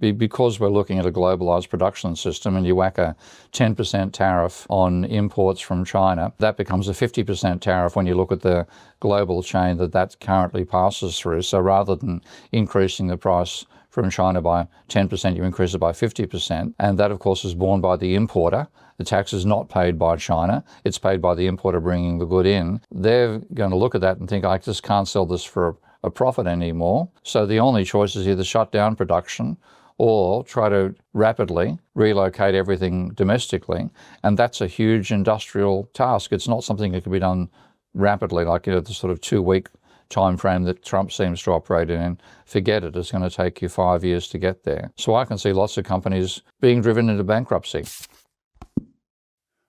Because we're looking at a globalized production system and you whack a 10% tariff on imports from China, that becomes a 50% tariff when you look at the global chain that currently passes through. So rather than increasing the price from China by 10%, you increase it by 50%. And that, of course, is borne by the importer. The tax is not paid by China. It's paid by the importer bringing the good in. They're going to look at that and think, I just can't sell this for a profit anymore. So the only choice is either shut down production or try to rapidly relocate everything domestically. And that's a huge industrial task. It's not something that can be done rapidly, like the sort of 2-week time frame that Trump seems to operate in. Forget it. It's going to take you 5 years to get there. So I can see lots of companies being driven into bankruptcy.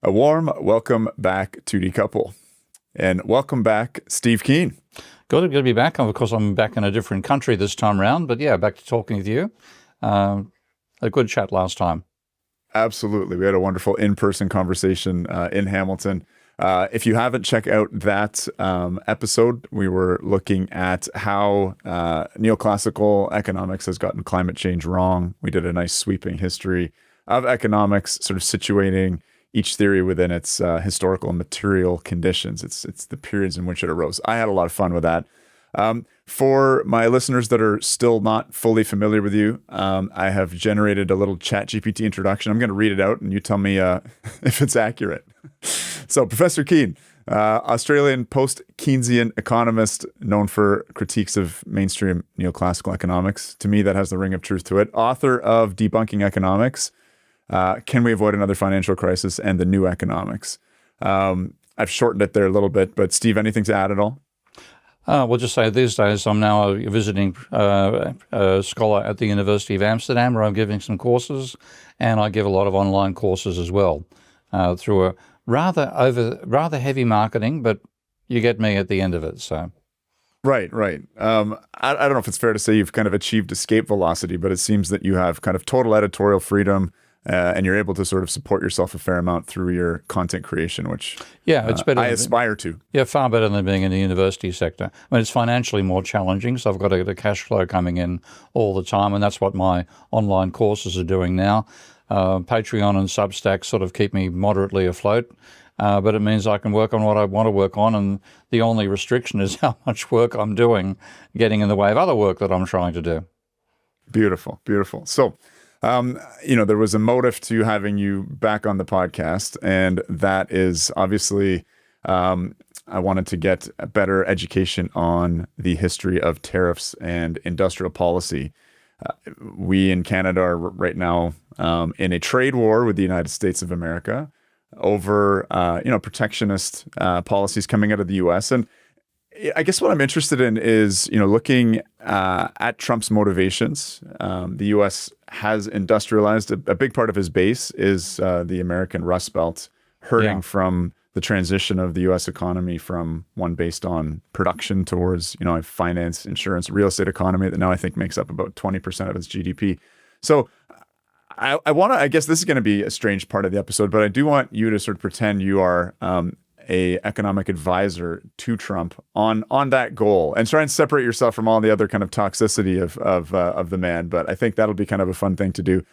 A warm welcome back to Decouple. And welcome back, Steve Keen. Good to be back. Of course, I'm back in a different country this time around, but yeah, back to talking with you. A good chat last time. Absolutely. We had a wonderful in-person conversation in Hamilton. If you haven't checked out that episode, we were looking at how neoclassical economics has gotten climate change wrong. We did a nice sweeping history of economics, sort of situating each theory within its historical and material conditions. It's the periods in which it arose. I had a lot of fun with that. For my listeners that are still not fully familiar with you, I have generated a little ChatGPT introduction. I'm going to read it out and you tell me if it's accurate. So Professor Keen, Australian post-Keynesian economist known for critiques of mainstream neoclassical economics. To me, that has the ring of truth to it. Author of Debunking Economics, Can We Avoid Another Financial Crisis, and The New Economics. I've shortened it there a little bit, but Steve, anything to add at all? We'll just say these days I'm now a visiting scholar at the University of Amsterdam, where I'm giving some courses, and I give a lot of online courses as well through a rather heavy marketing, but you get me at the end of it. So, right. I don't know if it's fair to say you've kind of achieved escape velocity, but it seems that you have kind of total editorial freedom. And you're able to sort of support yourself a fair amount through your content creation, which it's better. I aspire to. Yeah, far better than being in the university sector. I mean, it's financially more challenging, so I've got a cash flow coming in all the time, and that's what my online courses are doing now. Patreon and Substack sort of keep me moderately afloat, but it means I can work on what I want to work on, and the only restriction is how much work I'm doing, getting in the way of other work that I'm trying to do. Beautiful. So, there was a motive to having you back on the podcast, and that is obviously I wanted to get a better education on the history of tariffs and industrial policy. We in Canada are right now in a trade war with the United States of America over protectionist policies coming out of the U.S. And I guess what I'm interested in is, looking at Trump's motivations. The U.S. has industrialized. A big part of his base is the American Rust Belt, hurting from the transition of the U.S. economy from one based on production towards, a finance, insurance, real estate economy that now I think makes up about 20% of its GDP. So I want to, I guess this is going to be a strange part of the episode, but I do want you to sort of pretend you are a economic advisor to Trump on that goal, and try and separate yourself from all the other kind of toxicity of the man. But I think that'll be kind of a fun thing to do.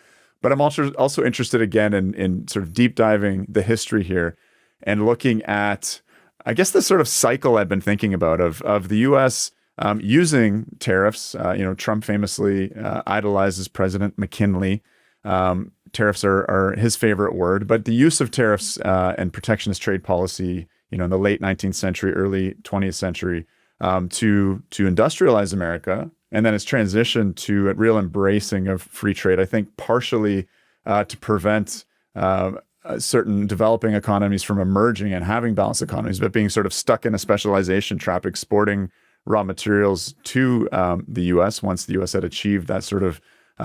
But I'm also interested again in sort of deep diving the history here and looking at, I guess, the sort of cycle I've been thinking about of the U.S. Using tariffs. Trump famously idolizes President McKinley. Tariffs are his favorite word, but the use of tariffs and protectionist trade policy, in the late 19th century, early 20th century, to industrialize America, and then its transition to a real embracing of free trade, I think partially to prevent certain developing economies from emerging and having balanced economies, but being sort of stuck in a specialization trap, exporting raw materials to the U.S. once the U.S. had achieved that sort of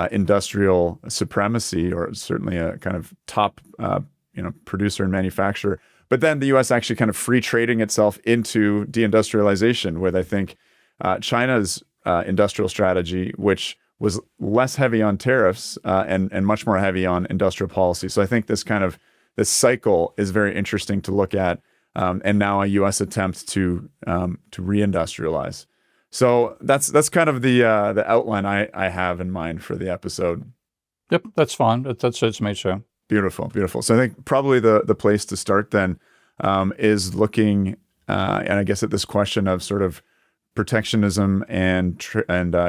industrial supremacy, or certainly a kind of top, producer and manufacturer. But then the U.S. actually kind of free trading itself into deindustrialization with, I think, China's industrial strategy, which was less heavy on tariffs and much more heavy on industrial policy. So I think this cycle is very interesting to look at, and now a U.S. attempt to reindustrialize. So that's kind of the outline I have in mind for the episode. Yep, that's fine. That suits me too. Beautiful, beautiful. So I think probably the place to start then is looking, and I guess at this question of sort of protectionism and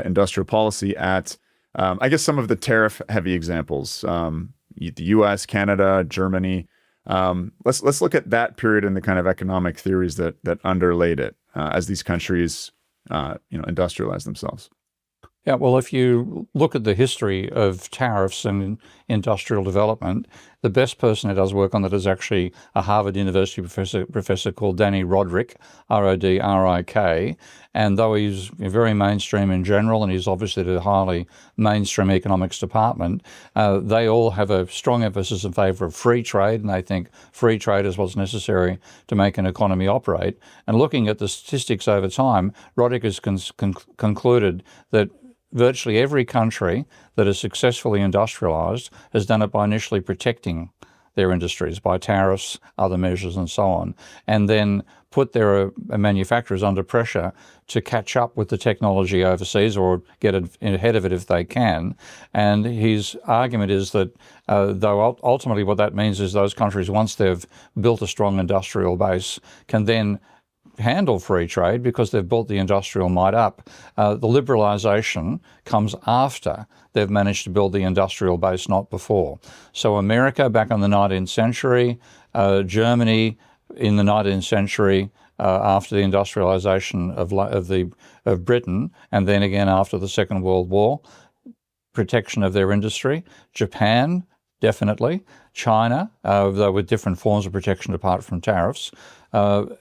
industrial policy at, I guess, some of the tariff-heavy examples, the U.S., Canada, Germany. Let's look at that period and the kind of economic theories that underlaid it as these countries, industrialize themselves. Yeah, well, if you look at the history of tariffs and industrial development, the best person who does work on that is actually a Harvard University professor called Danny Rodrik, Rodrik. And though he's very mainstream in general, and he's obviously the highly mainstream economics department, they all have a strong emphasis in favor of free trade, and they think free trade is what's necessary to make an economy operate. And looking at the statistics over time, Rodrik has concluded that virtually every country that has successfully industrialized has done it by initially protecting their industries by tariffs, other measures, and so on, and then put their manufacturers under pressure to catch up with the technology overseas or get ahead of it if they can. And his argument is that though ultimately what that means is those countries, once they've built a strong industrial base, can then handle free trade because they've built the industrial might up. The liberalization comes after they've managed to build the industrial base, not before. So America back in the 19th century, Germany in the 19th century, after the industrialization of Britain, and then again after the Second World War, protection of their industry. Japan, definitely. China, though with different forms of protection apart from tariffs.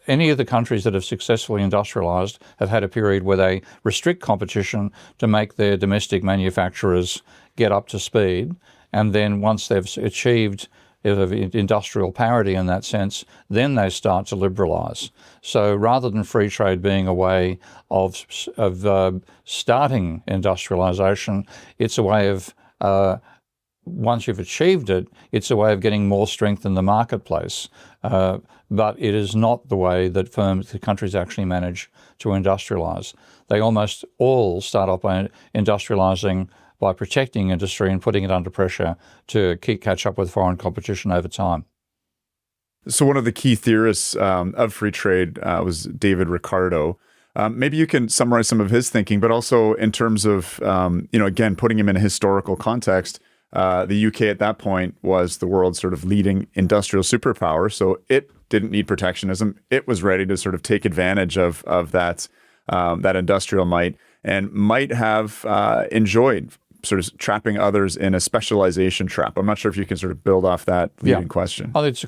Any of the countries that have successfully industrialized have had a period where they restrict competition to make their domestic manufacturers get up to speed. And then once they've achieved industrial parity in that sense, then they start to liberalize. So rather than free trade being a way of starting industrialization, it's a way of once you've achieved it, it's a way of getting more strength in the marketplace. But it is not the way that the countries actually manage to industrialize. They almost all start off by industrializing by protecting industry and putting it under pressure to catch up with foreign competition over time. So one of the key theorists of free trade was David Ricardo. Maybe you can summarize some of his thinking, but also in terms of, again, putting him in a historical context. The UK at that point was the world's sort of leading industrial superpower, so it didn't need protectionism. It was ready to sort of take advantage of that industrial might, and might have enjoyed sort of trapping others in a specialization trap. I'm not sure if you can sort of build off that leading question. Oh, it's a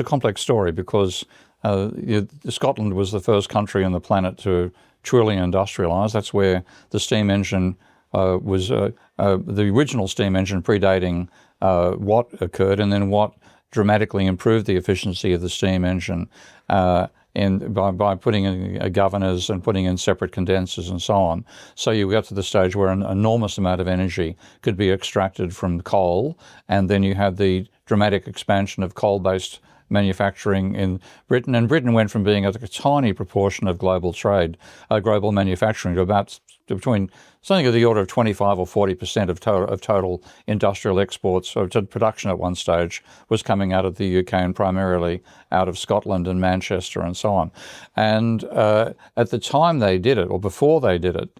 complex story because Scotland was the first country on the planet to truly industrialize. That's where the steam engine was the original steam engine predating what occurred, and then what dramatically improved the efficiency of the steam engine, and by putting in governors and putting in separate condensers and so on. So you got to the stage where an enormous amount of energy could be extracted from coal, and then you had the dramatic expansion of coal-based manufacturing in Britain. And Britain went from being a tiny proportion of global trade, global manufacturing, to about between something of the order of 25 or 40% of total industrial exports, or production at one stage, was coming out of the UK and primarily out of Scotland and Manchester and so on. And at the time they did it, or before they did it,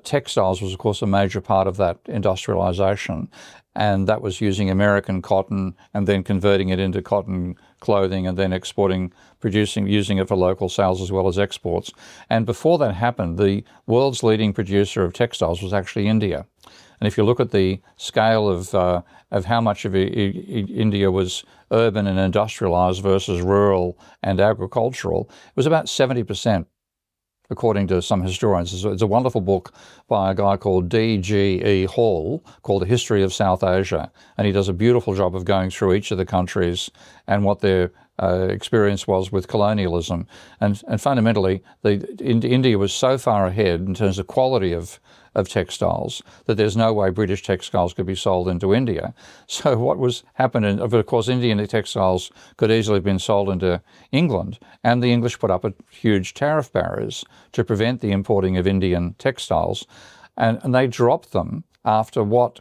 textiles was, of course, a major part of that industrialization. And that was using American cotton and then converting it into cotton clothing and then exporting, using it for local sales as well as exports. And before that happened, the world's leading producer of textiles was actually India. And if you look at the scale of how much of India was urban and industrialized versus rural and agricultural, it was about 70%. According to some historians. It's a wonderful book by a guy called D.G.E. Hall called The History of South Asia. And he does a beautiful job of going through each of the countries and what their experience was with colonialism. And fundamentally, India was so far ahead in terms of quality of textiles that there's no way British textiles could be sold into India. So what was happening, of course, Indian textiles could easily have been sold into England, and the English put up a huge tariff barriers to prevent the importing of Indian textiles, and they dropped them after what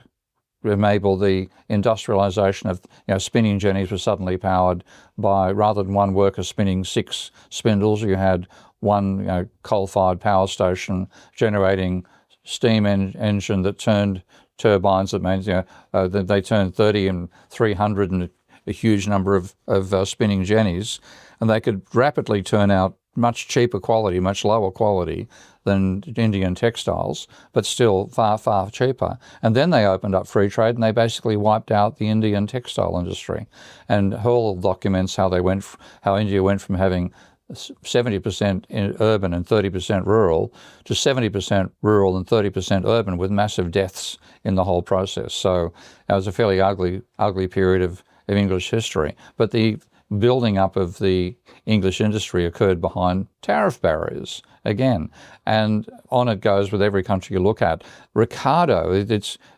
enable the industrialization of, spinning jennies were suddenly powered by, rather than one worker spinning 6 spindles, you had one coal-fired power station generating steam engine that turned turbines. That means that they turned 30 and 300 and a huge number of spinning jennies, and they could rapidly turn out much cheaper quality, much lower quality than Indian textiles, but still far, far cheaper. And then they opened up free trade, and they basically wiped out the Indian textile industry. And Hall documents how India went from having 70% urban and 30% rural to 70% rural and 30% urban, with massive deaths in the whole process. So it was a fairly ugly period of English history. But the building up of the English industry occurred behind tariff barriers again. And on it goes with every country you look at. Ricardo,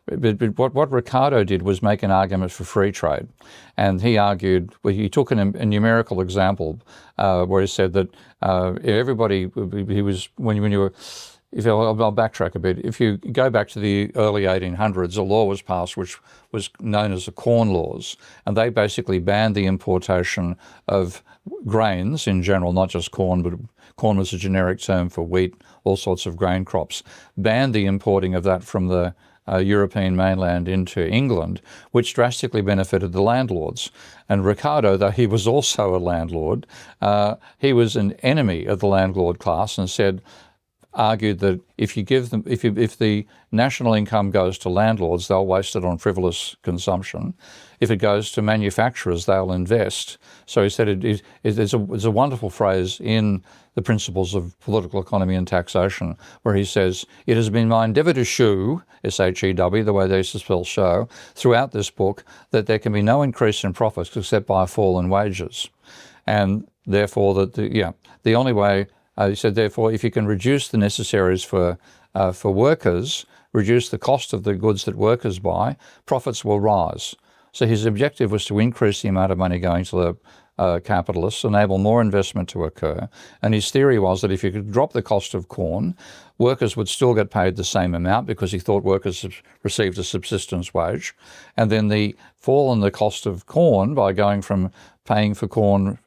what Ricardo did was make an argument for free trade. And he argued, he took a numerical example where he said that everybody, I'll backtrack a bit. If you go back to the early 1800s, a law was passed which was known as the Corn Laws, and they basically banned the importation of grains in general, not just corn, but corn was a generic term for wheat, all sorts of grain crops, banned the importing of that from the European mainland into England, which drastically benefited the landlords. And Ricardo, though he was also a landlord, he was an enemy of the landlord class and argued that if the national income goes to landlords, they'll waste it on frivolous consumption. If it goes to manufacturers, they'll invest. So he said there's a wonderful phrase in the Principles of Political Economy and Taxation where he says, "It has been my endeavour to shew," S-H-E-W, the way they used to spell show, throughout this book, that there can be no increase in profits except by a fall in wages. And therefore, the only way, he said, therefore, if you can reduce the necessaries for workers, reduce the cost of the goods that workers buy, profits will rise. So his objective was to increase the amount of money going to the capitalists, enable more investment to occur. And his theory was that if you could drop the cost of corn, workers would still get paid the same amount because he thought workers received a subsistence wage. And then the fall in the cost of corn by going from paying for corn,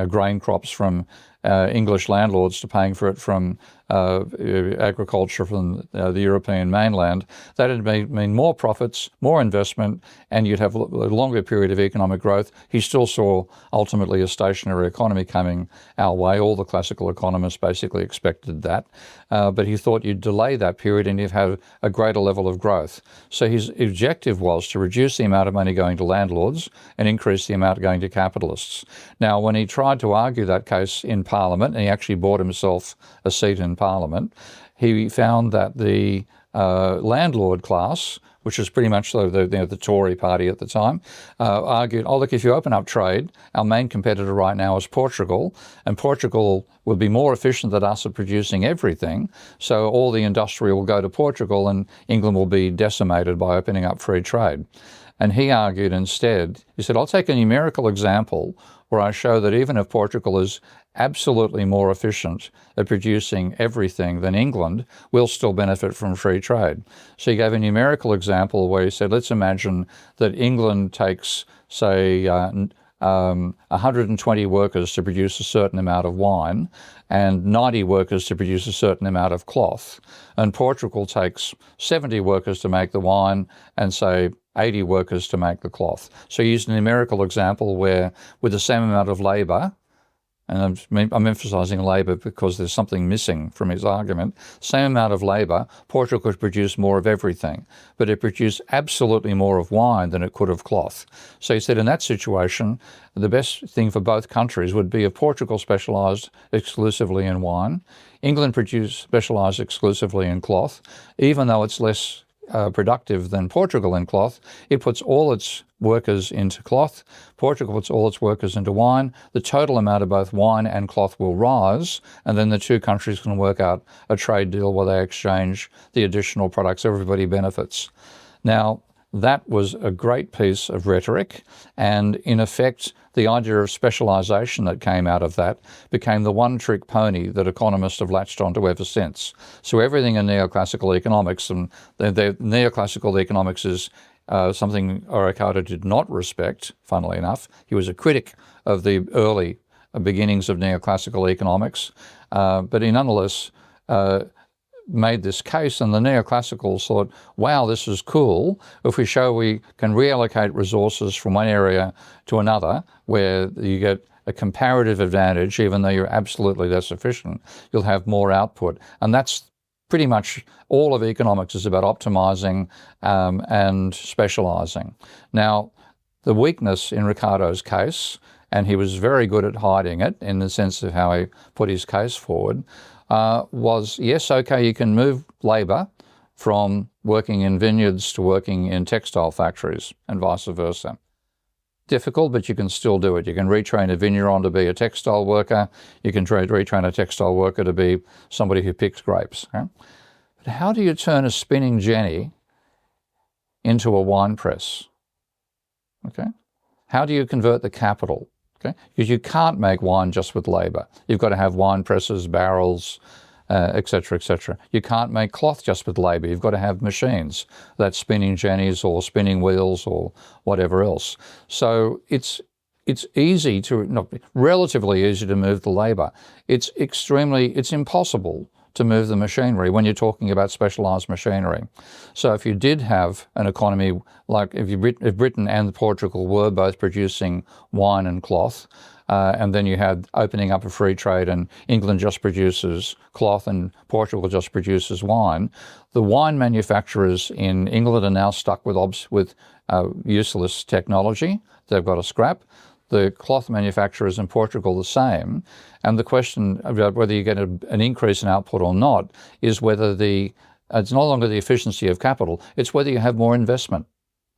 grain crops from English landlords to paying for it from agriculture from the European mainland, that would mean more profits, more investment, and you'd have a longer period of economic growth. He still saw ultimately a stationary economy coming our way. All the classical economists basically expected that. But he thought you'd delay that period and you'd have a greater level of growth. So his objective was to reduce the amount of money going to landlords and increase the amount going to capitalists. Now, when he tried to argue that case in Parliament, and he actually bought himself a seat in Parliament, he found that the landlord class, which was pretty much the Tory party at the time, argued, oh, look, if you open up trade, our main competitor right now is Portugal, and Portugal will be more efficient than us at producing everything, so all the industry will go to Portugal and England will be decimated by opening up free trade. And he argued instead, he said, I'll take a numerical example where I show that even if Portugal is absolutely more efficient at producing everything than England, we'll still benefit from free trade. So he gave a numerical example where he said, let's imagine that England takes, say, 120 workers to produce a certain amount of wine and 90 workers to produce a certain amount of cloth. And Portugal takes 70 workers to make the wine and, say, 80 workers to make the cloth. So he used a numerical example where with the same amount of labour, and I'm emphasising labour because there's something missing from his argument, same amount of labour, Portugal could produce more of everything, but it produced absolutely more of wine than it could of cloth. So he said in that situation, the best thing for both countries would be if Portugal specialised exclusively in wine, England specialised exclusively in cloth, even though it's less productive than Portugal in cloth, it puts all its workers into cloth. Portugal puts all its workers into wine. The total amount of both wine and cloth will rise, and then the two countries can work out a trade deal where they exchange the additional products. Everybody benefits. Now, that was a great piece of rhetoric, and in effect, the idea of specialisation that came out of that became the one-trick pony that economists have latched onto ever since. So everything in neoclassical economics, and the neoclassical economics is something Ricardo did not respect, funnily enough. He was a critic of the early beginnings of neoclassical economics, but he nonetheless made this case, and the neoclassicals thought, wow, this is cool. If we show we can reallocate resources from one area to another where you get a comparative advantage, even though you're absolutely less efficient, you'll have more output. And that's pretty much all of economics is about optimizing and specializing. Now, the weakness in Ricardo's case, and he was very good at hiding it in the sense of how he put his case forward, was, yes, okay, you can move labour from working in vineyards to working in textile factories and vice versa. Difficult, but you can still do it. You can retrain a vigneron to be a textile worker. You can retrain a textile worker to be somebody who picks grapes. Okay? But how do you turn a spinning jenny into a wine press? Okay? How do you convert the capital? Okay? Because you can't make wine just with labour. You've got to have wine presses, barrels, etc., etc. You can't make cloth just with labour. You've got to have machines, that's spinning jennies or spinning wheels or whatever else. So it's easy to, relatively easy to move the labour. It's impossible to move the machinery when you're talking about specialised machinery. So if you did have an economy like if Britain and Portugal were both producing wine and cloth, and then you had opening up a free trade and England just produces cloth and Portugal just produces wine, the wine manufacturers in England are now stuck with useless technology. They've got to scrap. The cloth manufacturers in Portugal the same. And the question about whether you get an increase in output or not is whether it's no longer the efficiency of capital, it's whether you have more investment,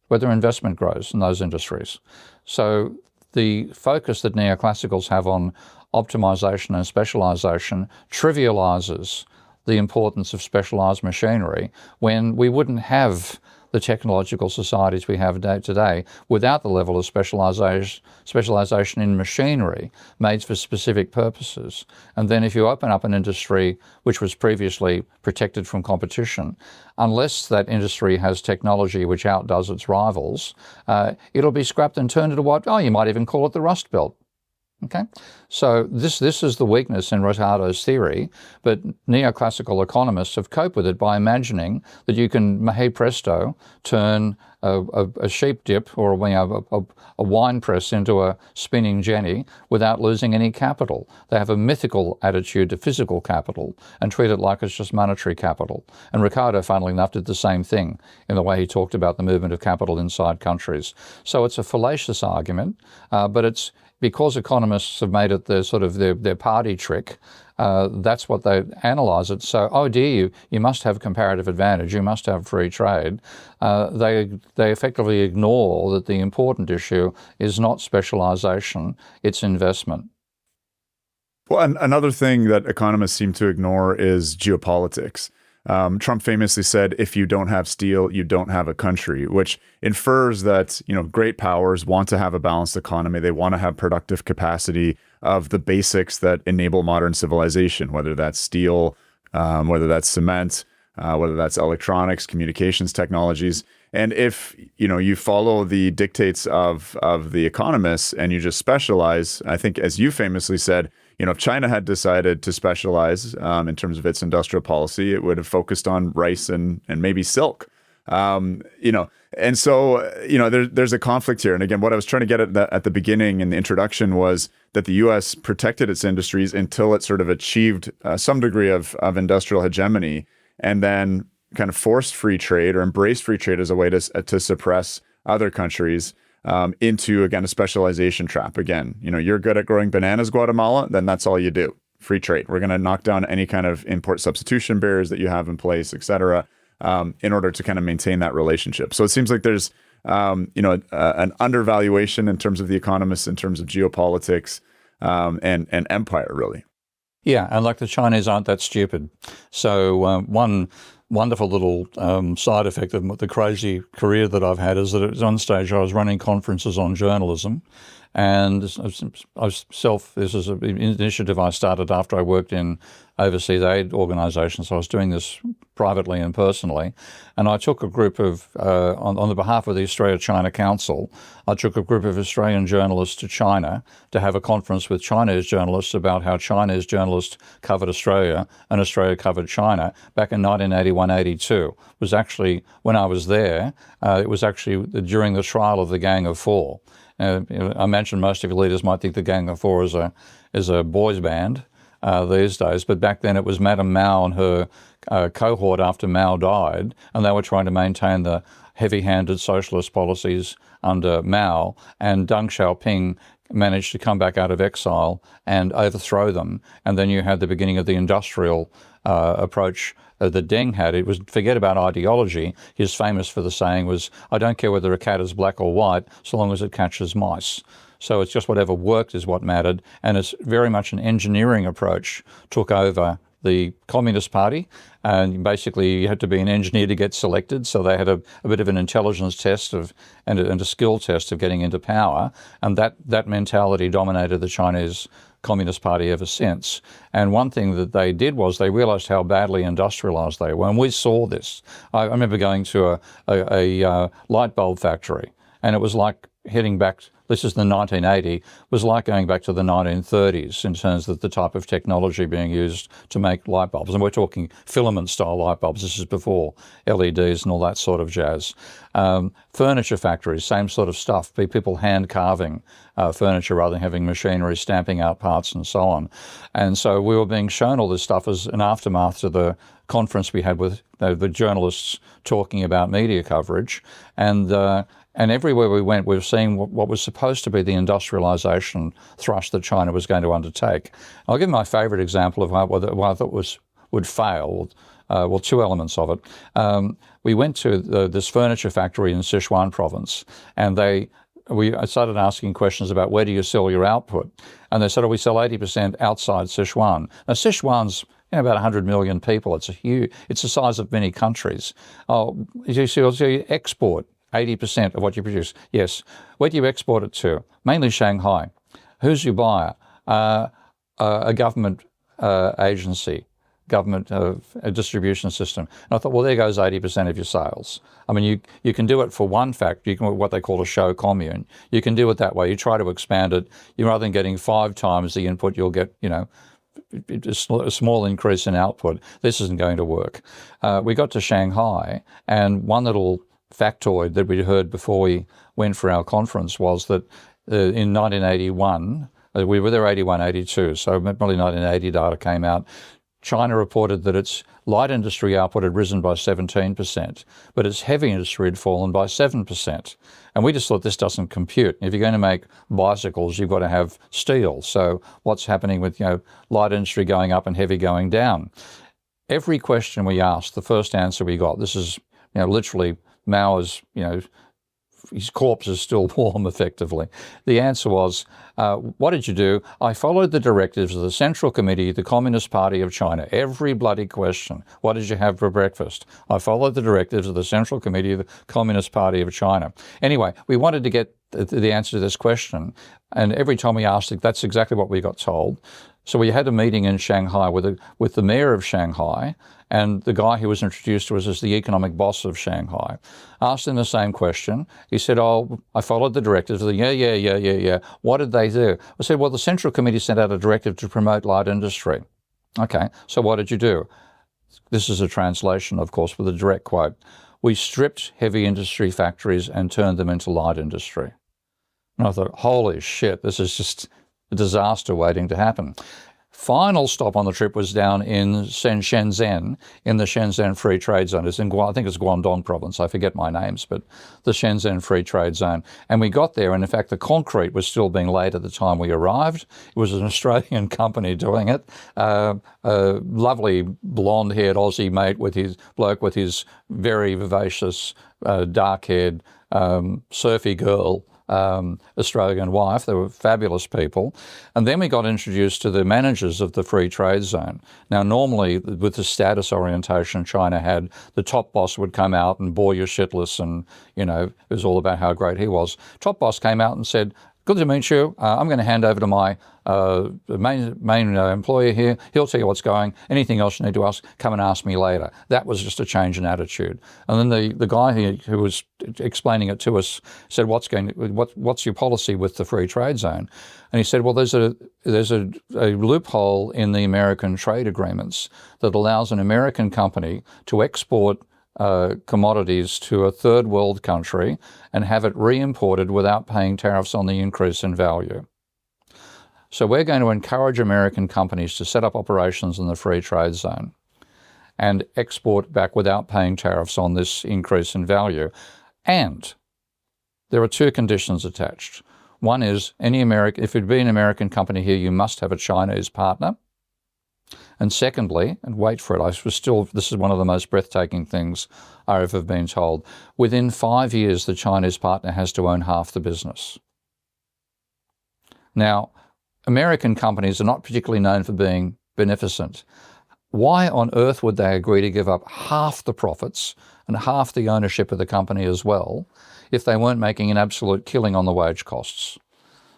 whether investment grows in those industries. So the focus that neoclassicals have on optimization and specialization trivializes the importance of specialized machinery when we wouldn't have the technological societies we have today without the level of specialization in machinery made for specific purposes. And then if you open up an industry which was previously protected from competition, unless that industry has technology which outdoes its rivals, it'll be scrapped and turned into what, you might even call it the Rust Belt. Okay, so this is the weakness in Ricardo's theory, but neoclassical economists have coped with it by imagining that you can, hey presto, turn a sheep dip or a wine press into a spinning jenny without losing any capital. They have a mythical attitude to physical capital and treat it like it's just monetary capital. And Ricardo, funnily enough, did the same thing in the way he talked about the movement of capital inside countries. So it's a fallacious argument, but it's because economists have made it their party trick. That's what they analyse it. So, oh dear, you must have comparative advantage. You must have free trade. They effectively ignore that the important issue is not specialisation; it's investment. Well, another thing that economists seem to ignore is geopolitics. Trump famously said, if you don't have steel, you don't have a country, which infers that, great powers want to have a balanced economy. They want to have productive capacity of the basics that enable modern civilization, whether that's steel, whether that's cement, whether that's electronics, communications technologies. And if, you follow the dictates of the economists and you just specialize, I think, as you famously said, if China had decided to specialize in terms of its industrial policy, it would have focused on rice and maybe silk. And so, there's a conflict here. And again, what I was trying to get at the beginning in the introduction was that the U.S. protected its industries until it sort of achieved some degree of industrial hegemony, and then kind of forced free trade or embraced free trade as a way to suppress other countries into, again, a specialization trap. Again, you're good at growing bananas, Guatemala, then that's all you do. Free trade. We're going to knock down any kind of import substitution barriers that you have in place, et cetera, in order to kind of maintain that relationship. So it seems like there's, an undervaluation in terms of the economists, in terms of geopolitics and empire, really. Yeah, and like the Chinese aren't that stupid. So one wonderful little side effect of the crazy career that I've had is that at one stage I was running conferences on journalism, And this is an initiative I started after I worked in overseas aid organisations. So I was doing this privately and personally. And I took a group of, on the behalf of the Australia-China Council, I took a group of Australian journalists to China to have a conference with Chinese journalists about how Chinese journalists covered Australia and Australia covered China back in 1981-82. It was actually, when I was there, it was actually during the trial of the Gang of Four. I imagine most of your leaders might think the Gang of Four is a boys' band these days, but back then it was Madame Mao and her cohort after Mao died, and they were trying to maintain the heavy-handed socialist policies under Mao, and Deng Xiaoping managed to come back out of exile and overthrow them. And then you had the beginning of the industrial approach that Deng had. It was, forget about ideology. He's famous for the saying was, I don't care whether a cat is black or white, so long as it catches mice. So it's just whatever worked is what mattered. And it's very much an engineering approach took over the Communist Party. And basically you had to be an engineer to get selected. So they had a bit of an intelligence test and a skill test of getting into power. And that mentality dominated the Chinese Communist Party ever since. And one thing that they did was they realized how badly industrialized they were. And we saw this. I remember going to a light bulb factory, and it was like heading back, this is the 1980, was like going back to the 1930s in terms of the type of technology being used to make light bulbs. And we're talking filament-style light bulbs. This is before LEDs and all that sort of jazz. Furniture factories, same sort of stuff. People hand carving furniture rather than having machinery stamping out parts and so on. And so we were being shown all this stuff as an aftermath to the conference we had with the journalists talking about media coverage. And everywhere we went, we were seeing what was supposed to be the industrialization thrust that China was going to undertake. I'll give my favorite example of what I thought would fail. Well, two elements of it. We went to this furniture factory in Sichuan province, and I started asking questions about where do you sell your output? And they said, we sell 80% outside Sichuan. Now, Sichuan's about 100 million people. It's the size of many countries. Oh, you export 80% of what you produce. Yes. Where do you export it to? Mainly Shanghai. Who's your buyer? A government agency, government distribution system. And I thought, well, there goes 80% of your sales. I mean, you can do it for one factory, you can what they call a show commune. You can do it that way. You try to expand it. Rather than getting 5 times the input, you'll get, a small increase in output. This isn't going to work. We got to Shanghai, and one little factoid that we heard before we went for our conference was that in 1981, we were there 81, 82, so probably 1980 data came out. China reported that its light industry output had risen by 17%, but its heavy industry had fallen by 7%. And we just thought this doesn't compute. If you're going to make bicycles, you've got to have steel. So what's happening with light industry going up and heavy going down? Every question we asked, the first answer we got, this is literally Mao is, his corpse is still warm, effectively. The answer was, what did you do? I followed the directives of the Central Committee of the Communist Party of China. Every bloody question. What did you have for breakfast? I followed the directives of the Central Committee of the Communist Party of China. Anyway, we wanted to get the answer to this question. And every time we asked it, that's exactly what we got told. So we had a meeting in Shanghai with the mayor of Shanghai and the guy who was introduced to us as the economic boss of Shanghai. Asked him the same question. He said, I followed the directives. Yeah. What did they do? I said, well, the Central Committee sent out a directive to promote light industry. Okay, so what did you do? This is a translation, of course, with a direct quote. We stripped heavy industry factories and turned them into light industry. And I thought, holy shit, this is just a disaster waiting to happen. Final stop on the trip was down in Shenzhen, in the Shenzhen Free Trade Zone. It's in, I think it's Guangdong province. I forget my names, but the Shenzhen Free Trade Zone. And we got there, and in fact, the concrete was still being laid at the time we arrived. It was an Australian company doing it. A lovely blonde-haired Aussie mate with his very vivacious, dark-haired, surfy girl. Australian wife. They were fabulous people. And then we got introduced to the managers of the free trade zone. Now, normally, with the status orientation China had, the top boss would come out and bore you shitless and, it was all about how great he was. Top boss came out and said, good to meet you. I'm going to hand over to my main employer here. He'll tell you what's going. Anything else you need to ask, come and ask me later. That was just a change in attitude. And then the guy who was explaining it to us said, what's your policy with the free trade zone? And he said, well, there's a loophole in the American trade agreements that allows an American company to export commodities to a third world country and have it re-imported without paying tariffs on the increase in value. So we're going to encourage American companies to set up operations in the free trade zone and export back without paying tariffs on this increase in value. And there are two conditions attached. One is if you'd be an American company here, you must have a Chinese partner. And secondly, and wait for it, this is one of the most breathtaking things I ever have been told, within 5 years, the Chinese partner has to own half the business. Now, American companies are not particularly known for being beneficent. Why on earth would they agree to give up half the profits and half the ownership of the company as well if they weren't making an absolute killing on the wage costs?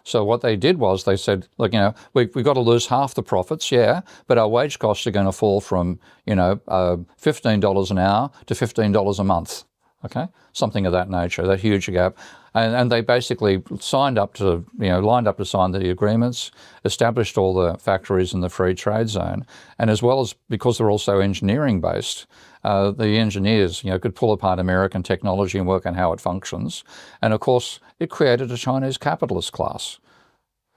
So what they did was they said, look, we've got to lose half the profits, yeah, but our wage costs are going to fall from, $15 an hour to $15 a month, okay? Something of that nature, that huge gap. And they basically lined up to sign the agreements, established all the factories in the free trade zone, and as well as, because they're also engineering based, the engineers, could pull apart American technology and work on how it functions. And of course, it created a Chinese capitalist class.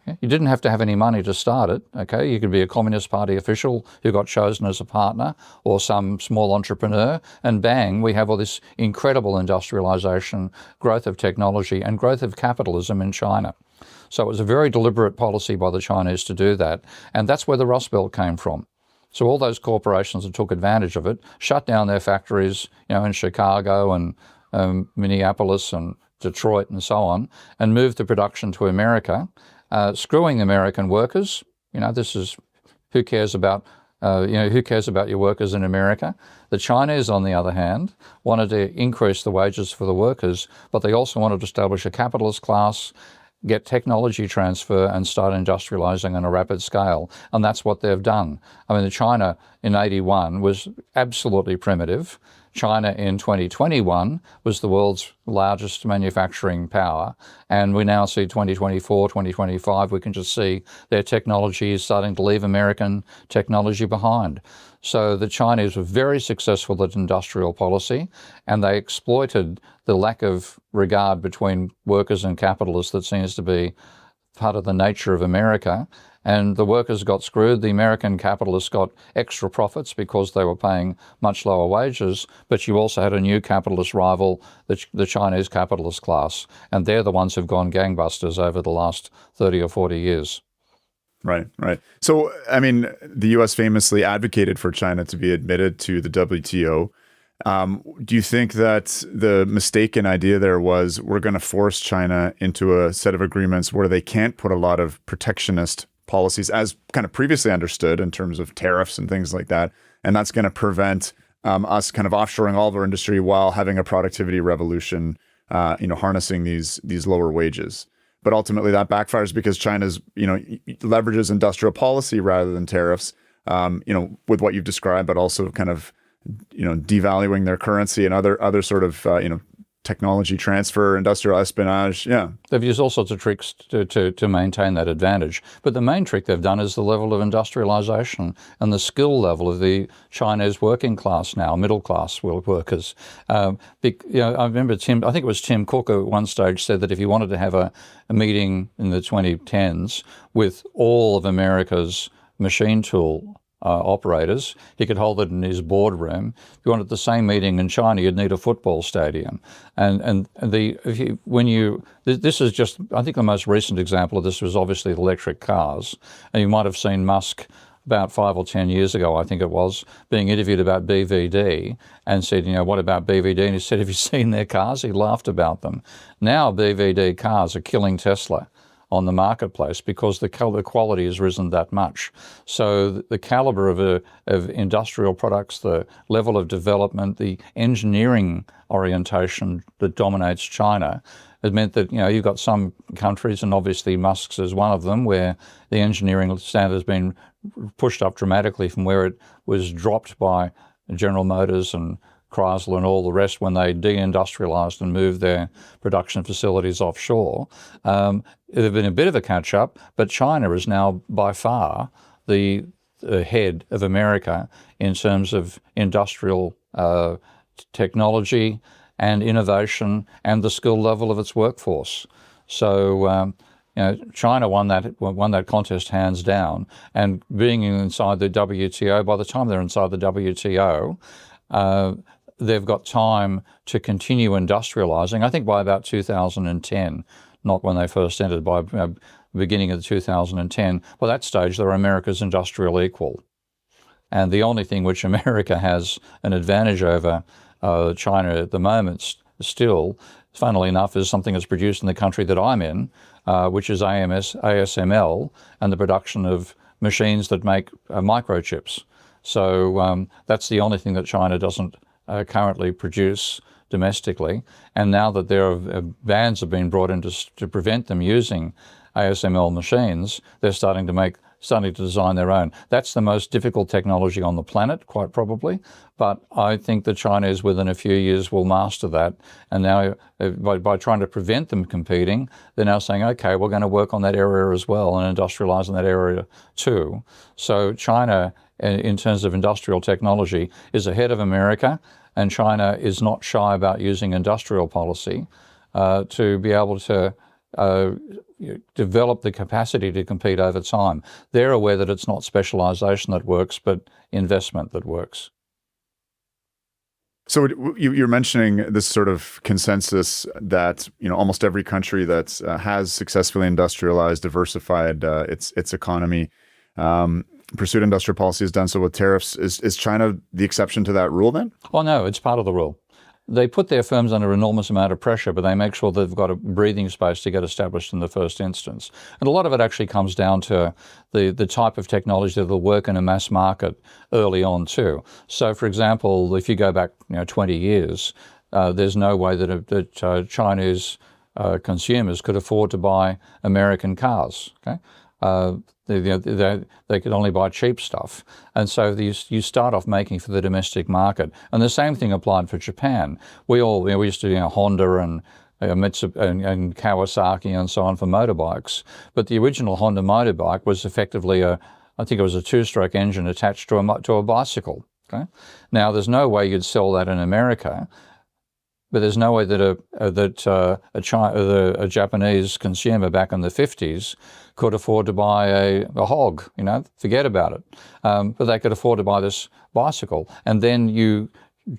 Okay? You didn't have to have any money to start it. Okay, you could be a Communist Party official who got chosen as a partner, or some small entrepreneur, and bang, we have all this incredible industrialization, growth of technology, and growth of capitalism in China. So it was a very deliberate policy by the Chinese to do that, and that's where the Rust Belt came from. So all those corporations that took advantage of it shut down their factories, in Chicago and Minneapolis and Detroit and so on, and moved the production to America, screwing American workers. This is who cares about your workers in America. The Chinese, on the other hand, wanted to increase the wages for the workers, but they also wanted to establish a capitalist class, get technology transfer, and start industrializing on a rapid scale. And that's what they've done. I mean, China in 81 was absolutely primitive. China in 2021 was the world's largest manufacturing power. And we now see 2024, 2025, we can just see their technology is starting to leave American technology behind. So the Chinese were very successful at industrial policy, and they exploited the lack of regard between workers and capitalists that seems to be part of the nature of America. And the workers got screwed. The American capitalists got extra profits because they were paying much lower wages, but you also had a new capitalist rival, the Chinese capitalist class, and they're the ones who've gone gangbusters over the last 30 or 40 years. Right. So, I mean, the U.S. famously advocated for China to be admitted to the WTO. Do you think that the mistaken idea there was we're going to force China into a set of agreements where they can't put a lot of protectionist policies as kind of previously understood in terms of tariffs and things like that, and that's going to prevent us kind of offshoring all of our industry while having a productivity revolution, harnessing these lower wages? But ultimately that backfires because China's, leverages industrial policy rather than tariffs, with what you've described, but also kind of, devaluing their currency and other sort of, technology transfer, industrial espionage. Yeah. They've used all sorts of tricks to maintain that advantage. But the main trick they've done is the level of industrialization and the skill level of the Chinese working class now, middle class workers. I remember I think it was Tim Cook at one stage said that if you wanted to have a meeting in the 2010s with all of America's machine tool operators, he could hold it in his boardroom. If you wanted the same meeting in China, you'd need a football stadium. This is just, I think the most recent example of this was obviously electric cars. And you might have seen Musk about 5 or 10 years ago, I think it was, being interviewed about BVD and said, what about BVD? And he said, have you seen their cars? He laughed about them. Now BVD cars are killing Tesla. on the marketplace because the quality has risen that much. So the caliber of industrial products, the level of development, the engineering orientation that dominates China has meant that, you've got some countries, and obviously Musk's is one of them, where the engineering standard has been pushed up dramatically from where it was dropped by General Motors and Chrysler and all the rest when they deindustrialized and moved their production facilities offshore. There's been a bit of a catch-up, but China is now by far the head of America in terms of industrial technology and innovation and the skill level of its workforce. So China won that contest hands down, and being inside the WTO, by the time they're inside the WTO, they've got time to continue industrializing. I think by about 2010, not when they first entered, by beginning of 2010. By that stage, they're America's industrial equal. And the only thing which America has an advantage over China at the moment still, funnily enough, is something that's produced in the country that I'm in, which is ASML, and the production of machines that make microchips. So that's the only thing that China doesn't currently produce domestically. And now that there are bans have been brought in to prevent them using ASML machines, they're starting to design their own. That's the most difficult technology on the planet, quite probably. But I think the Chinese, within a few years, will master that. And now, by trying to prevent them competing, they're now saying, okay, we're going to work on that area as well and industrialize in that area too. So China, in terms of industrial technology, is ahead of America, and China is not shy about using industrial policy to be able to develop the capacity to compete over time. They're aware that it's not specialization that works, but investment that works. So you're mentioning this sort of consensus that almost every country that has successfully industrialized, diversified its economy, pursued industrial policy, has done so with tariffs. Is China the exception to that rule then? Oh no, it's part of the rule. They put their firms under an enormous amount of pressure, but they make sure they've got a breathing space to get established in the first instance. And a lot of it actually comes down to the type of technology that will work in a mass market early on too. So, for example, if you go back 20 years, there's no way that Chinese consumers could afford to buy American cars. Okay. They could only buy cheap stuff. And so you start off making for the domestic market. And the same thing applied for Japan. We used to Honda and Mitsubishi and Kawasaki and so on for motorbikes. But the original Honda motorbike was effectively I think it was a two-stroke engine attached to a bicycle. Okay? Now, there's no way you'd sell that in America. But there's no way that a Japanese consumer back in the 50s could afford to buy a hog. Forget about it. But they could afford to buy this bicycle, and then you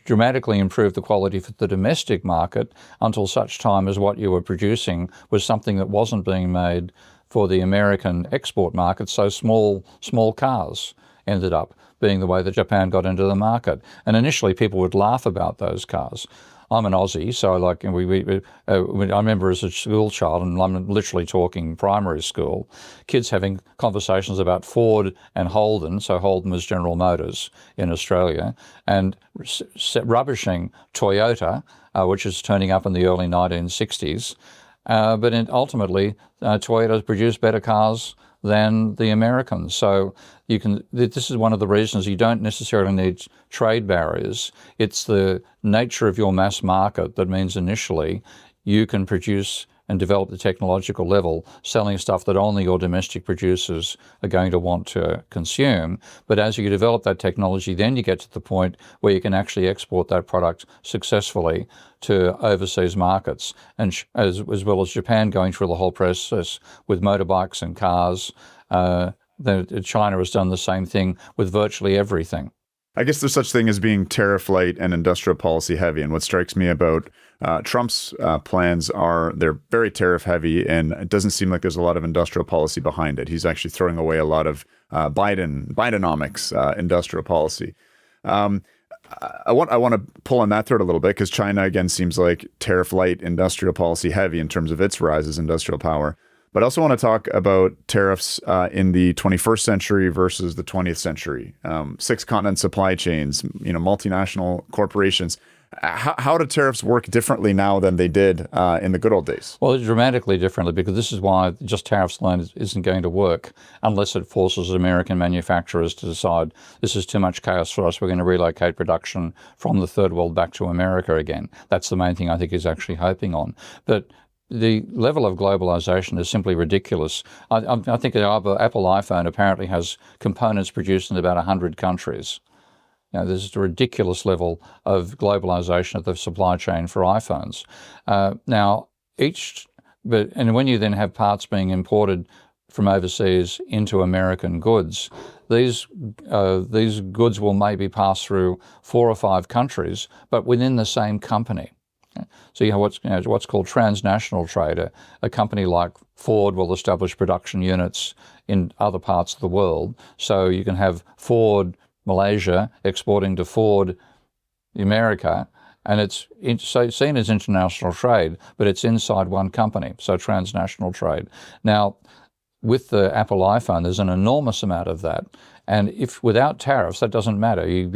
dramatically improve the quality for the domestic market until such time as what you were producing was something that wasn't being made for the American export market. So small cars ended up being the way that Japan got into the market. And initially, people would laugh about those cars. I'm an Aussie, so I remember as a school child, and I'm literally talking primary school, kids having conversations about Ford and Holden, so Holden was General Motors in Australia, and rubbishing Toyota, which is turning up in the early 1960s. But ultimately, Toyota produced better cars than the Americans. So this is one of the reasons you don't necessarily need trade barriers. It's the nature of your mass market that means initially you can produce and develop the technological level, selling stuff that only your domestic producers are going to want to consume. But as you develop that technology, then you get to the point where you can actually export that product successfully to overseas markets, and as well as Japan going through the whole process with motorbikes and cars. China has done the same thing with virtually everything. I guess there's such thing as being tariff light and industrial policy heavy. And what strikes me about Trump's plans are they're very tariff heavy, and it doesn't seem like there's a lot of industrial policy behind it. He's actually throwing away a lot of Bidenomics industrial policy. I want to pull on that thread a little bit, because China, again, seems like tariff light industrial policy heavy in terms of its rise as industrial power. But I also want to talk about tariffs in the 21st century versus the 20th century. Six continent supply chains, multinational corporations. How do tariffs work differently now than they did in the good old days? Well, dramatically differently, because this is why just tariffs alone isn't going to work unless it forces American manufacturers to decide this is too much chaos for us, we're going to relocate production from the third world back to America again. That's the main thing I think he's actually hoping on. But the level of globalization is simply ridiculous. I think the Apple iPhone apparently has components produced in about 100 countries. There's a ridiculous level of globalization of the supply chain for iPhones. And when you then have parts being imported from overseas into American goods, these goods will maybe pass through 4 or 5 countries, but within the same company. So you have what's called transnational trade. A company like Ford will establish production units in other parts of the world. So you can have Ford Malaysia exporting to Ford America, and it's seen as international trade, but it's inside one company, so transnational trade. Now, with the Apple iPhone, there's an enormous amount of that. And if without tariffs, that doesn't matter. You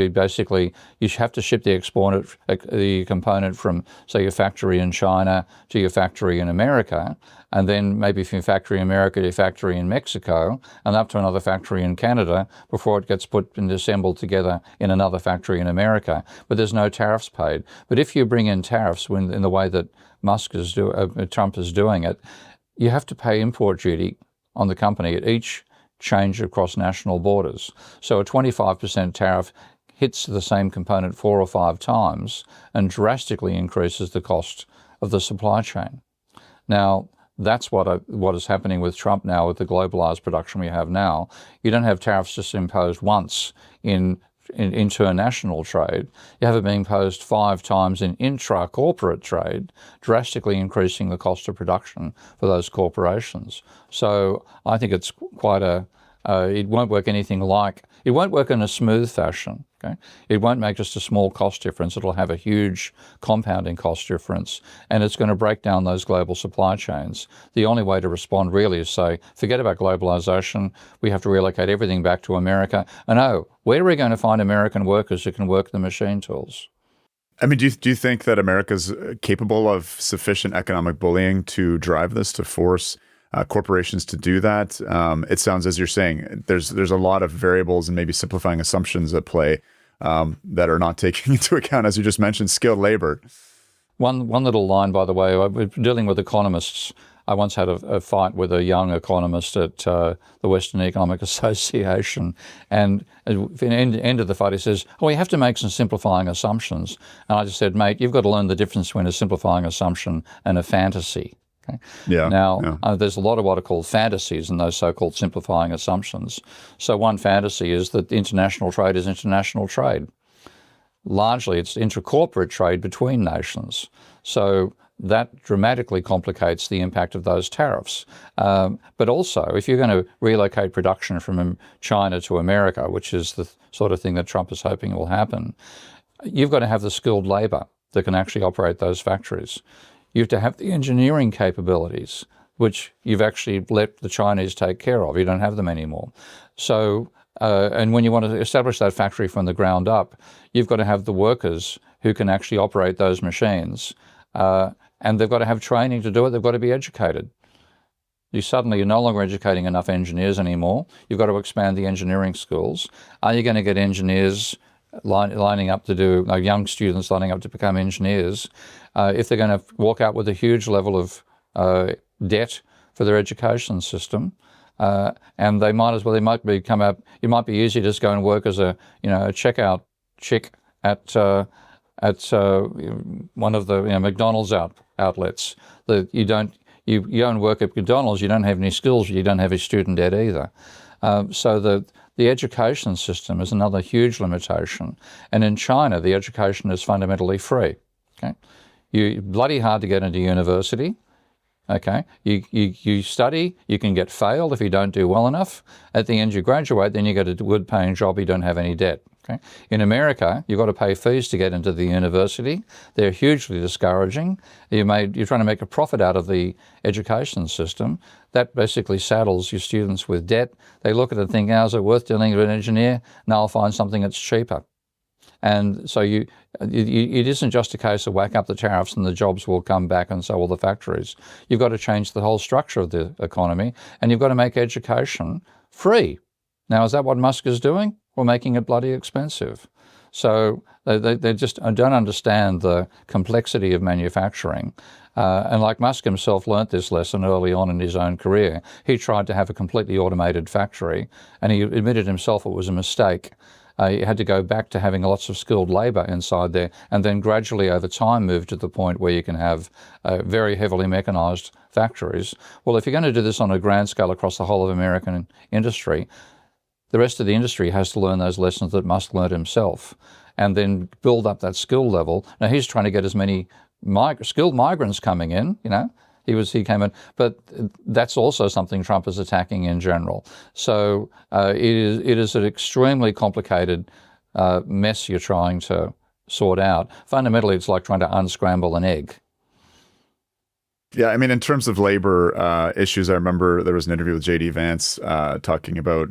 have to ship the component from, say, your factory in China to your factory in America, and then maybe from your factory in America to your factory in Mexico, and up to another factory in Canada before it gets put and assembled together in another factory in America. But there's no tariffs paid. But if you bring in tariffs in the way that Trump is doing it, you have to pay import duty on the company at each change across national borders. So a 25% tariff hits the same component 4 or 5 times and drastically increases the cost of the supply chain. Now, that's what is happening with Trump now with the globalized production we have now. You don't have tariffs just imposed once in international trade. You have it being imposed 5 times in intra-corporate trade, drastically increasing the cost of production for those corporations. So I think it's quite it won't work it won't work in a smooth fashion. Okay? It won't make just a small cost difference. It'll have a huge compounding cost difference, and it's going to break down those global supply chains. The only way to respond really is say, forget about globalization. We have to relocate everything back to America. And where are we going to find American workers who can work the machine tools? I mean, do you think that America's capable of sufficient economic bullying to drive this, to force corporations to do that? It sounds, as you're saying, there's a lot of variables and maybe simplifying assumptions at play that are not taking into account, as you just mentioned, skilled labor. One little line, by the way, we're dealing with economists. I once had a fight with a young economist at the Western Economic Association, and at the end of the fight he says, you have to make some simplifying assumptions. And I just said, mate, you've got to learn the difference between a simplifying assumption and a fantasy. Okay? There's a lot of what are called fantasies and those so-called simplifying assumptions. So one fantasy is that international trade is international trade. Largely, it's intra-corporate trade between nations. So that dramatically complicates the impact of those tariffs. But also, if you're going to relocate production from China to America, which is the sort of thing that Trump is hoping will happen, you've got to have the skilled labor that can actually operate those factories. You have to have the engineering capabilities, which you've actually let the Chinese take care of. You don't have them anymore. So, and when you want to establish that factory from the ground up, you've got to have the workers who can actually operate those machines. And they've got to have training to do it. They've got to be educated. You're no longer educating enough engineers anymore. You've got to expand the engineering schools. Are you going to get engineers lining up to young students lining up to become engineers, if they're going to walk out with a huge level of debt for their education system, and it might be easier to just go and work as a checkout chick at one of the McDonald's outlets. You go and work at McDonald's, you don't have any skills, you don't have any student debt either. So the education system is another huge limitation. And in China, the education is fundamentally free. Okay? You're bloody hard to get into university. Okay, you study, you can get failed if you don't do well enough. At the end, you graduate, then you get a good paying job, you don't have any debt. Okay. In America, you've got to pay fees to get into the university. They're hugely discouraging. You're trying to make a profit out of the education system. That basically saddles your students with debt. They look at it and think, how's it worth dealing with an engineer? Now I'll find something that's cheaper. And so it isn't just a case of whack up the tariffs and the jobs will come back and so will the factories. You've got to change the whole structure of the economy, and you've got to make education free. Now, is that what Musk is doing? We're making it bloody expensive. So they just don't understand the complexity of manufacturing. And like Musk himself learnt this lesson early on in his own career. He tried to have a completely automated factory, and he admitted himself it was a mistake. You had to go back to having lots of skilled labour inside there, and then gradually over time move to the point where you can have very heavily mechanised factories. Well, if you're going to do this on a grand scale across the whole of American industry, the rest of the industry has to learn those lessons that Musk learned himself and then build up that skill level. Now, he's trying to get as many skilled migrants coming in, He came in, but that's also something Trump is attacking in general. So it is an extremely complicated mess you're trying to sort out. Fundamentally, it's like trying to unscramble an egg. Yeah, I mean, in terms of labor issues, I remember there was an interview with J.D. Vance talking about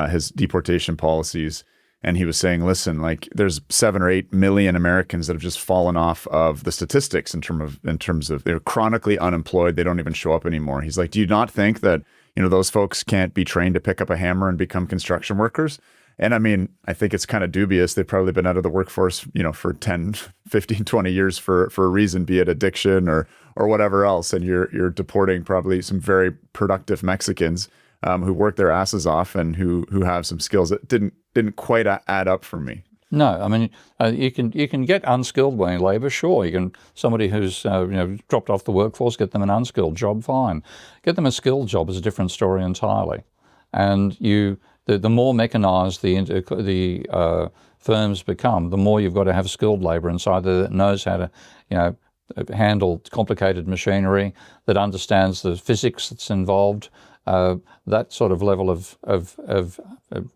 his deportation policies. And he was saying, listen, like there's 7 or 8 million Americans that have just fallen off of the statistics in terms of they're chronically unemployed. They don't even show up anymore. He's like, do you not think that, those folks can't be trained to pick up a hammer and become construction workers? And I mean, I think it's kind of dubious. They've probably been out of the workforce, for 10, 15, 20 years for a reason, be it addiction or whatever else. And you're deporting probably some very productive Mexicans who work their asses off and who have some skills that didn't quite add up for me. No, I mean you can get unskilled labour, sure. You can somebody who's dropped off the workforce, get them an unskilled job, fine. Get them a skilled job is a different story entirely. And the more mechanised the firms become, the more you've got to have skilled labour inside there that knows how to handle complicated machinery, that understands the physics that's involved. That sort of level of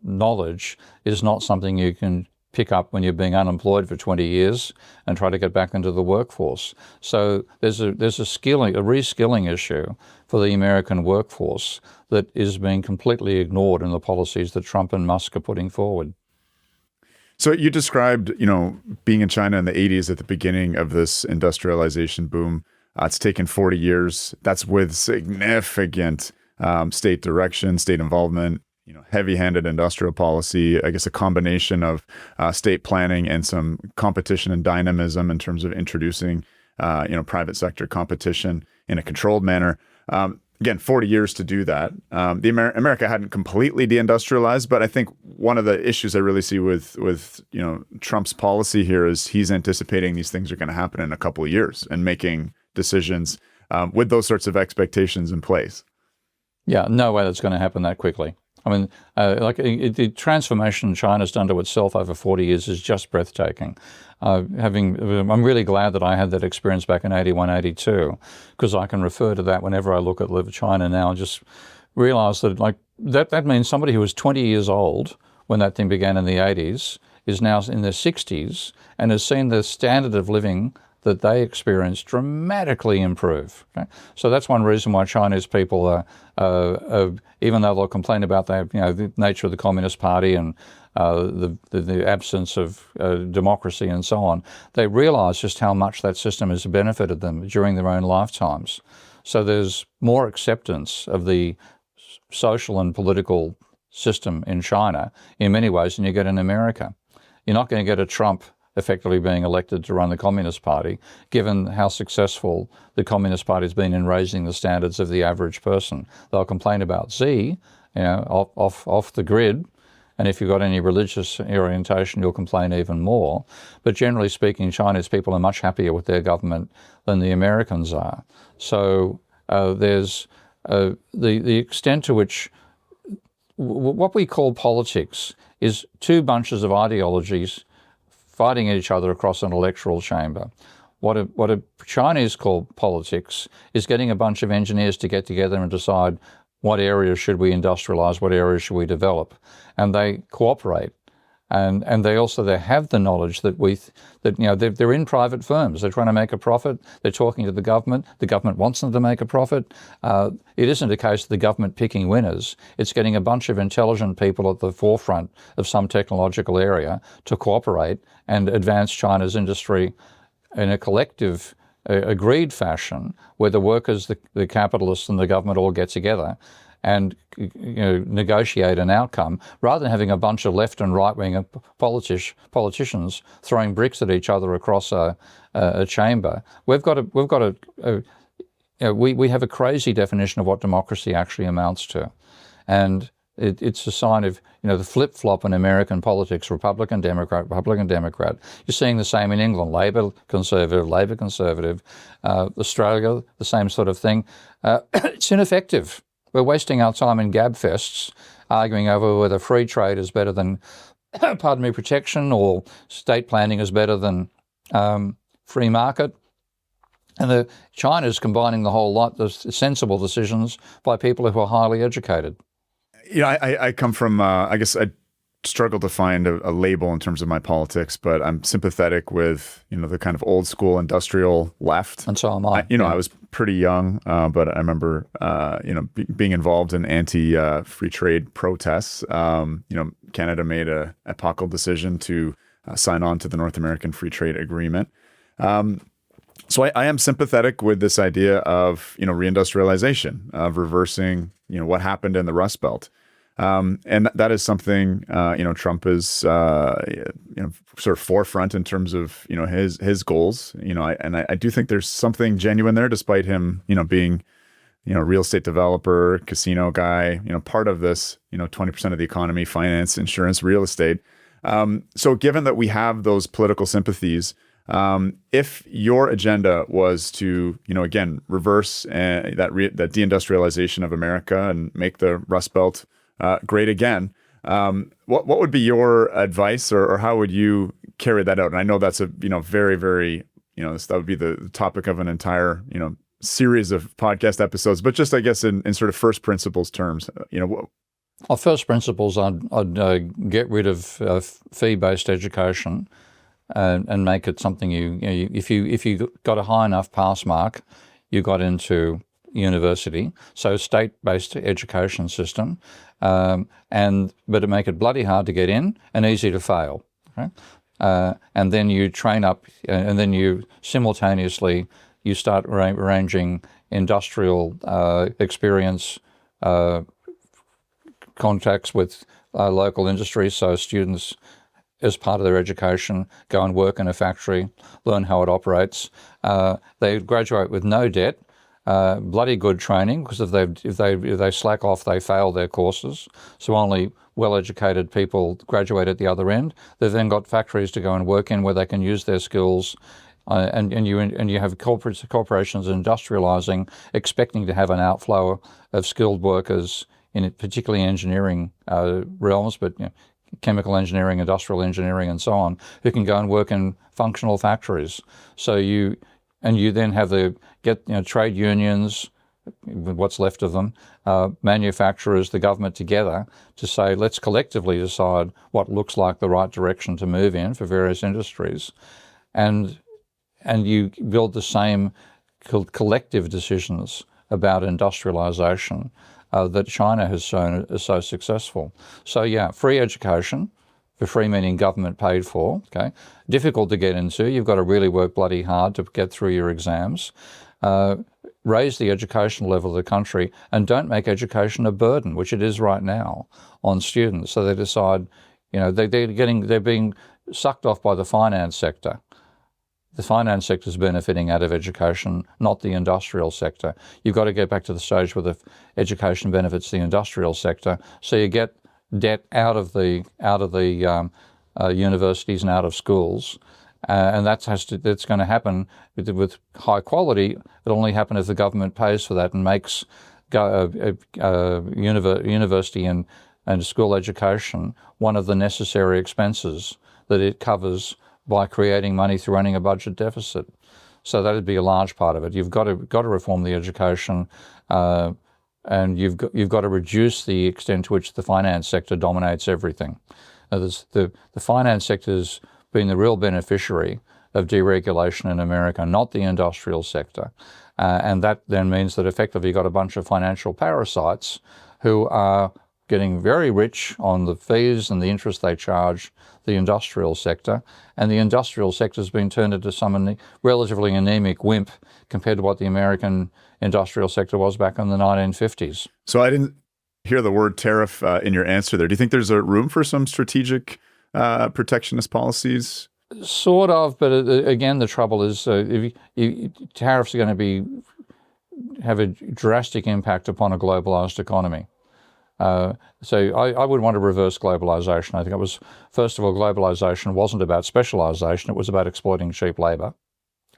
knowledge is not something you can pick up when you're being unemployed for 20 years and try to get back into the workforce. So there's a reskilling issue for the American workforce that is being completely ignored in the policies that Trump and Musk are putting forward. So you described, being in China in the 80s at the beginning of this industrialization boom. It's taken 40 years. That's with significant state direction, state involvement, heavy-handed industrial policy, I guess a combination of state planning and some competition and dynamism in terms of introducing, private sector competition in a controlled manner. Again, 40 years to do that. America hadn't completely deindustrialized, but I think one of the issues I really see with Trump's policy here is he's anticipating these things are going to happen in a couple of years and making decisions with those sorts of expectations in place. Yeah, no way that's going to happen that quickly. I mean, the transformation China's done to itself over 40 years is just breathtaking. I'm really glad that I had that experience back in 81, 82, because I can refer to that whenever I look at China now and just realize that that means somebody who was 20 years old when that thing began in the 80s is now in their 60s and has seen the standard of living that they experience dramatically improve. Okay? So that's one reason why Chinese people even though they'll complain about the nature of the Communist Party and the absence of democracy and so on, they realize just how much that system has benefited them during their own lifetimes. So there's more acceptance of the social and political system in China in many ways than you get in America. You're not going to get a Trump effectively being elected to run the Communist Party, given how successful the Communist Party has been in raising the standards of the average person. They'll complain about Xi, off the grid, and if you've got any religious orientation, you'll complain even more. But generally speaking, Chinese people are much happier with their government than the Americans are. So there's the extent to which what we call politics is two bunches of ideologies fighting each other across an electoral chamber. What a Chinese call politics is getting a bunch of engineers to get together and decide what areas should we industrialize, what areas should we develop, and they cooperate. And they have the knowledge that they're in private firms. They're trying to make a profit. They're talking to the government. The government wants them to make a profit. It isn't a case of the government picking winners. It's getting a bunch of intelligent people at the forefront of some technological area to cooperate and advance China's industry in a collective, agreed fashion, where the workers, the capitalists, and the government all get together and negotiate an outcome, rather than having a bunch of left and right wing politicians throwing bricks at each other across a chamber. We have a crazy definition of what democracy actually amounts to, and it's a sign of the flip flop in American politics: Republican, Democrat, Republican, Democrat. You're seeing the same in England: Labor, Conservative, Labor, Conservative. Australia, the same sort of thing. It's ineffective. We're wasting our time in gabfests, arguing over whether free trade is better than, protection, or state planning is better than free market. And China's combining the whole lot, the sensible decisions, by people who are highly educated. I come from, I guess I struggle to find a label in terms of my politics, but I'm sympathetic with, the kind of old school industrial left. And so am I. I was pretty young, but I remember, being involved in anti-free trade protests. Canada made a epochal decision to sign on to the North American Free Trade Agreement. So I am sympathetic with this idea of, reindustrialization, of reversing, what happened in the Rust Belt. And that is something, Trump is, sort of forefront in terms of, his goals, I do think there's something genuine there, despite him, being, real estate developer, casino guy, part of this, 20% of the economy, finance, insurance, real estate. So given that we have those political sympathies, if your agenda was to, again, reverse that deindustrialization of America and make the Rust Belt great again, what would be your advice, or how would you carry that out? And I know that's a very, very that would be the topic of an entire series of podcast episodes. But just, I guess, in sort of first principles terms, Well, first principles, I'd get rid of fee-based education and make it something if you got a high enough pass mark, you got into university. So state-based education system. But to make it bloody hard to get in and easy to fail. Okay? And then you train up, and then you simultaneously start arranging industrial experience contacts with local industries, so students, as part of their education, go and work in a factory, learn how it operates. They graduate with no debt. Bloody good training, because if they slack off, they fail their courses. So only well-educated people graduate at the other end. They've then got factories to go and work in where they can use their skills, and you have corporations industrializing, expecting to have an outflow of skilled workers in particularly engineering realms, but chemical engineering, industrial engineering, and so on, who can go and work in functional factories. So you then have trade unions, what's left of them, manufacturers, the government together to say, let's collectively decide what looks like the right direction to move in for various industries. And you build the same collective decisions about industrialization that China has shown is so successful. So free education, for free meaning government paid for, okay? Difficult to get into. You've got to really work bloody hard to get through your exams. Raise the educational level of the country, and don't make education a burden, which it is right now, on students. So they decide, they're being sucked off by the finance sector. The finance sector is benefiting out of education, not the industrial sector. You've got to get back to the stage where the education benefits the industrial sector, so you get debt out of the universities and out of schools, and that's going to happen with high quality. It'll only happen if the government pays for that and makes university and school education one of the necessary expenses that it covers by creating money through running a budget deficit. So that'd be a large part of it. You've got to reform the education, and you've got to reduce the extent to which the finance sector dominates everything. The finance sector's been the real beneficiary of deregulation in America, not the industrial sector. And that then means that effectively you've got a bunch of financial parasites who are getting very rich on the fees and the interest they charge the industrial sector. And the industrial sector has been turned into some relatively anemic wimp compared to what the American industrial sector was back in the 1950s. So I didn't hear the word tariff in your answer there. Do you think there's a room for some strategic protectionist policies? Sort of, but again, the trouble is tariffs are going to have a drastic impact upon a globalized economy. So I would want to reverse globalization. I think it was, first of all, globalization wasn't about specialization. It was about exploiting cheap labor.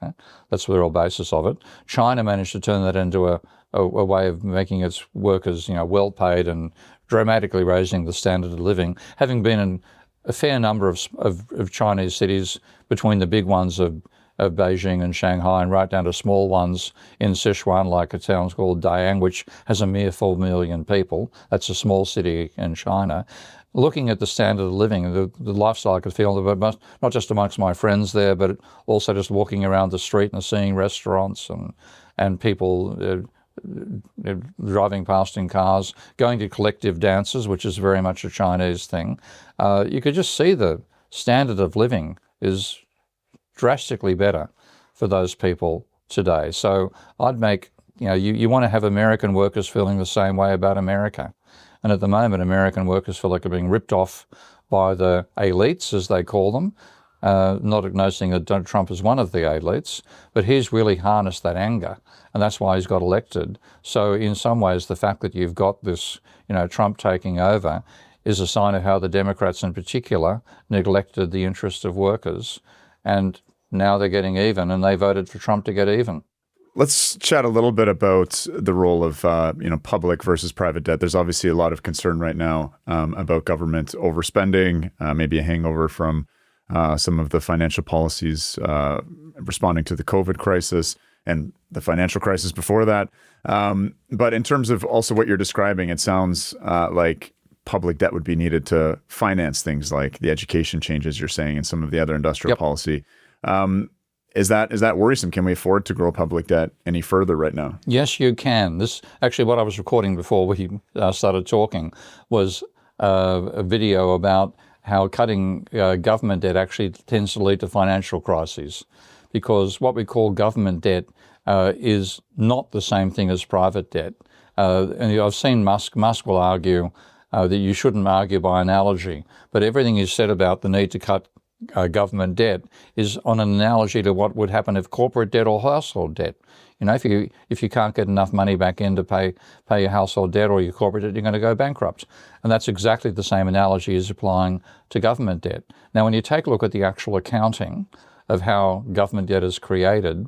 Okay? That's the real basis of it. China managed to turn that into a way of making its workers, well paid and dramatically raising the standard of living, having been in a fair number of Chinese cities, between the big ones of Beijing and Shanghai and right down to small ones in Sichuan, like a town called Dayang, which has a mere 4 million people. That's a small city in China. Looking at the standard of living, the lifestyle I could feel, not just amongst my friends there, but also just walking around the street and seeing restaurants and people driving past in cars, going to collective dances, which is very much a Chinese thing. You could just see the standard of living is drastically better for those people today. So I'd make, you want to have American workers feeling the same way about America. And at the moment, American workers feel like they're being ripped off by the elites, as they call them. Not noticing that Donald Trump is one of the elites, but he's really harnessed that anger, and that's why he's got elected. So in some ways, the fact that you've got this, Trump taking over is a sign of how the Democrats in particular neglected the interests of workers, and now they're getting even, and they voted for Trump to get even. Let's chat a little bit about the role of public versus private debt. There's obviously a lot of concern right now about government overspending, maybe a hangover from some of the financial policies responding to the COVID crisis and the financial crisis before that. But in terms of also what you're describing, it sounds like public debt would be needed to finance things like the education changes you're saying and some of the other industrial policy. Is that worrisome? Can we afford to grow public debt any further right now? Yes, you can. This actually, what I was recording before we started talking was a video about how cutting government debt actually tends to lead to financial crises, because what we call government debt is not the same thing as private debt. And I've seen Musk will argue that you shouldn't argue by analogy, but everything is said about the need to cut government debt is on an analogy to what would happen if corporate debt or household debt. If you can't get enough money back in to pay your household debt or your corporate debt, you're going to go bankrupt. And that's exactly the same analogy is applying to government debt. Now, when you take a look at the actual accounting of how government debt is created,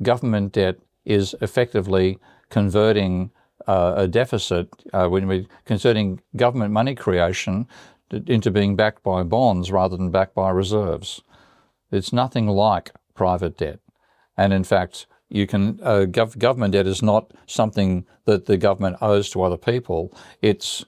government debt is effectively converting a deficit, when we're converting government money creation into being backed by bonds rather than backed by reserves. It's nothing like private debt. And in fact, government debt is not something that the government owes to other people. It's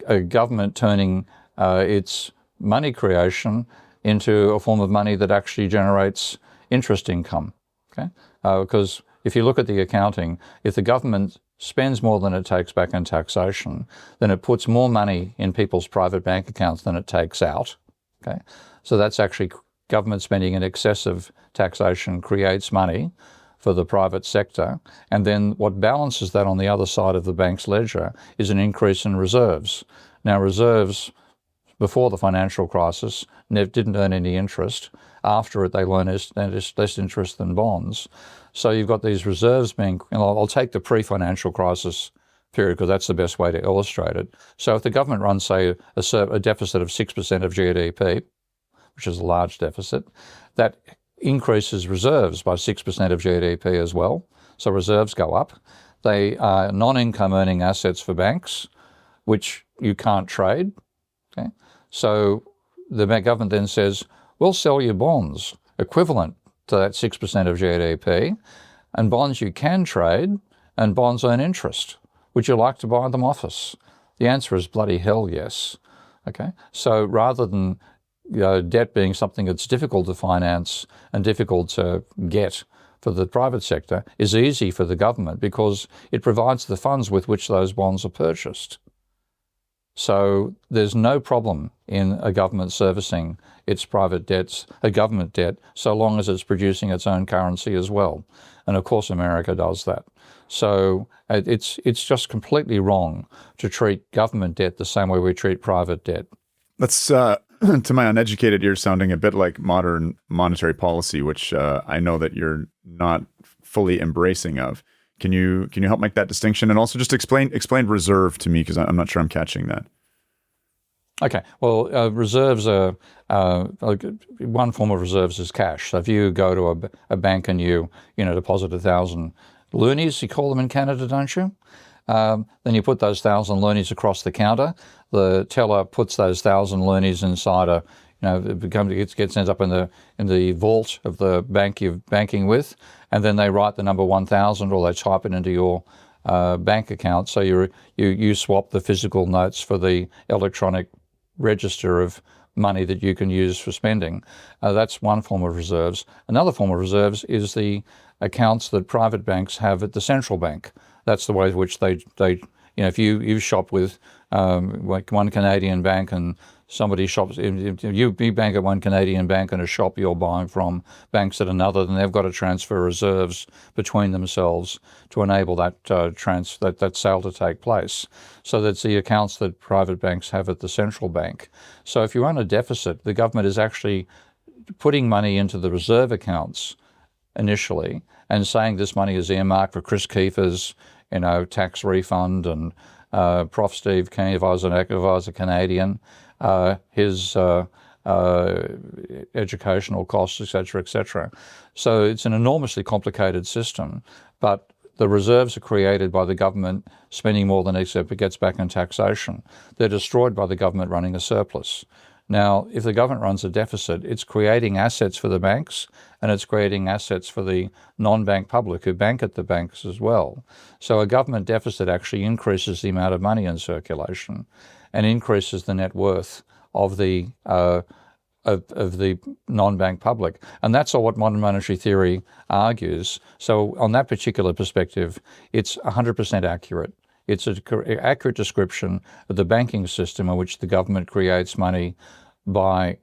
a government turning its money creation into a form of money that actually generates interest income. Okay? Because if you look at the accounting, if the government spends more than it takes back in taxation, then it puts more money in people's private bank accounts than it takes out. Okay? So that's actually government spending in excess of taxation creates money for the private sector. And then what balances that on the other side of the bank's ledger is an increase in reserves. Now, reserves before the financial crisis didn't earn any interest. After it, they earn less interest than bonds. So you've got these reserves being, I'll take the pre-financial crisis period because that's the best way to illustrate it. So if the government runs, say, a deficit of 6% of GDP, which is a large deficit, that increases reserves by 6% of GDP as well. So reserves go up. They are non-income earning assets for banks, which you can't trade. Okay? So the government then says, we'll sell you bonds equivalent So that's 6% of GDP. And bonds you can trade, and bonds earn interest. Would you like to buy them office? The answer is bloody hell yes. Okay, so rather than debt being something that's difficult to finance and difficult to get for the private sector, is easy for the government because it provides the funds with which those bonds are purchased. So there's no problem in a government servicing its private debts, a government debt, so long as it's producing its own currency as well. And of course America does that. So it's just completely wrong to treat government debt the same way we treat private debt. That's, to my uneducated ear, sounding a bit like modern monetary policy, which I know that you're not fully embracing of. Can you help make that distinction? And also just explain reserve to me, because I'm not sure I'm catching that. Okay, well, reserves are, one form of reserves is cash. So if you go to a bank and you deposit 1,000 loonies, you call them in Canada, don't you? Then you put those 1,000 loonies across the counter. The teller puts those 1,000 loonies inside it gets ends up in the vault of the bank you're banking with, and then they write the number 1,000 or they type it into your bank account. So you swap the physical notes for the electronic register of money that you can use for spending. That's one form of reserves. Another form of reserves is the accounts that private banks have at the central bank. That's the way in which they if you shop with like one Canadian bank and somebody shops, if you bank at one Canadian bank and a shop you're buying from banks at another, then they've got to transfer reserves between themselves to enable that that sale to take place. So that's the accounts that private banks have at the central bank. So if you run a deficit, the government is actually putting money into the reserve accounts initially and saying this money is earmarked for Chris Kiefer's tax refund and Prof. Steve Keen, if I was a Canadian, his educational costs, etc., etc. So it's an enormously complicated system, but the reserves are created by the government spending more than it gets back in taxation. They're destroyed by the government running a surplus. Now, if the government runs a deficit, it's creating assets for the banks and it's creating assets for the non-bank public who bank at the banks as well. So a government deficit actually increases the amount of money in circulation and increases the net worth of the non-bank public. And that's all what modern monetary theory argues. So on that particular perspective, it's 100% accurate. It's an accurate description of the banking system in which the government creates money by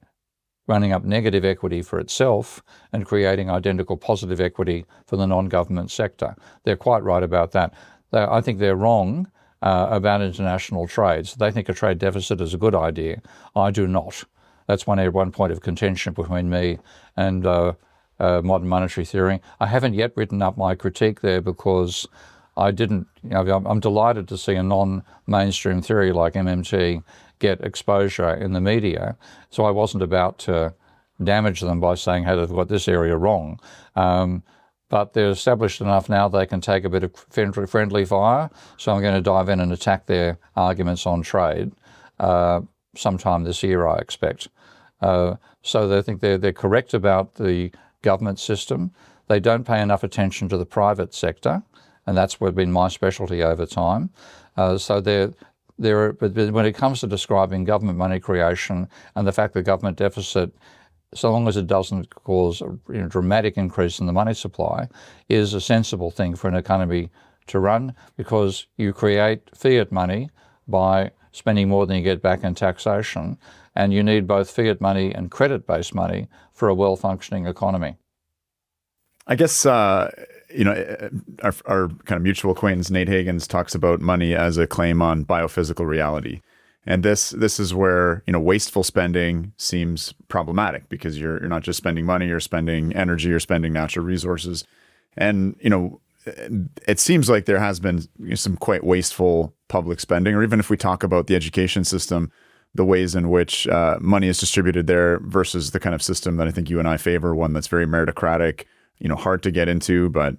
running up negative equity for itself and creating identical positive equity for the non-government sector. They're quite right about that. I think they're wrong about international trade. So they think a trade deficit is a good idea. I do not. That's one point of contention between me and modern monetary theory. I haven't yet written up my critique there because I didn't, I'm delighted to see a non-mainstream theory like MMT get exposure in the media. So I wasn't about to damage them by saying, hey, they've got this area wrong. But they're established enough now they can take a bit of friendly fire. So I'm going to dive in and attack their arguments on trade sometime this year, I expect. So they think they're correct about the government system. They don't pay enough attention to the private sector. And that's been my specialty over time. But when it comes to describing government money creation and the fact that government deficit, so long as it doesn't cause a dramatic increase in the money supply, is a sensible thing for an economy to run, because you create fiat money by spending more than you get back in taxation, and you need both fiat money and credit-based money for a well-functioning economy. I guess our kind of mutual acquaintance Nate Higgins talks about money as a claim on biophysical reality, and this is where wasteful spending seems problematic, because you're not just spending money, you're spending energy, you're spending natural resources, and it seems like there has been some quite wasteful public spending, or even if we talk about the education system, the ways in which money is distributed there versus the kind of system that I think you and I favor, one that's very meritocratic, hard to get into, but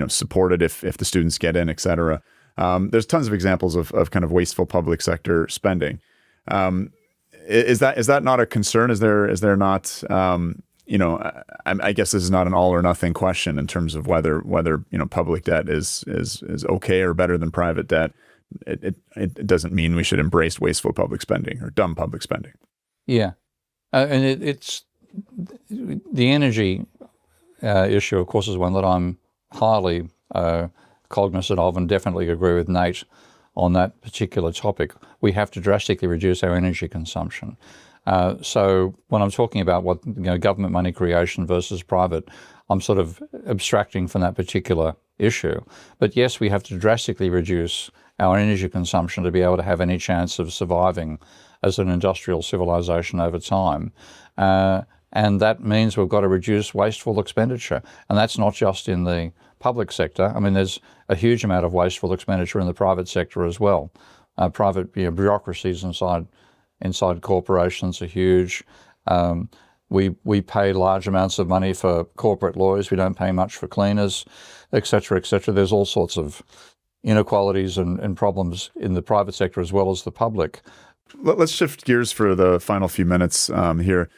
supported if the students get in, et cetera. There's tons of examples of kind of wasteful public sector spending. Is that not a concern? Is there not I guess this is not an all or nothing question in terms of whether public debt is okay or better than private debt. It doesn't mean we should embrace wasteful public spending or dumb public spending. Yeah, and it's the energy issue, of course, is one that I'm highly cognizant of, and definitely agree with Nate on that particular topic. We have to drastically reduce our energy consumption. So when I'm talking about what government money creation versus private, I'm sort of abstracting from that particular issue. But yes, we have to drastically reduce our energy consumption to be able to have any chance of surviving as an industrial civilization over time. And that means we've got to reduce wasteful expenditure. And that's not just in the public sector. I mean, there's a huge amount of wasteful expenditure in the private sector as well. Private bureaucracies inside corporations are huge. We pay large amounts of money for corporate lawyers. We don't pay much for cleaners, et cetera, et cetera. There's all sorts of inequalities and problems in the private sector as well as the public. Let's shift gears for the final few minutes here.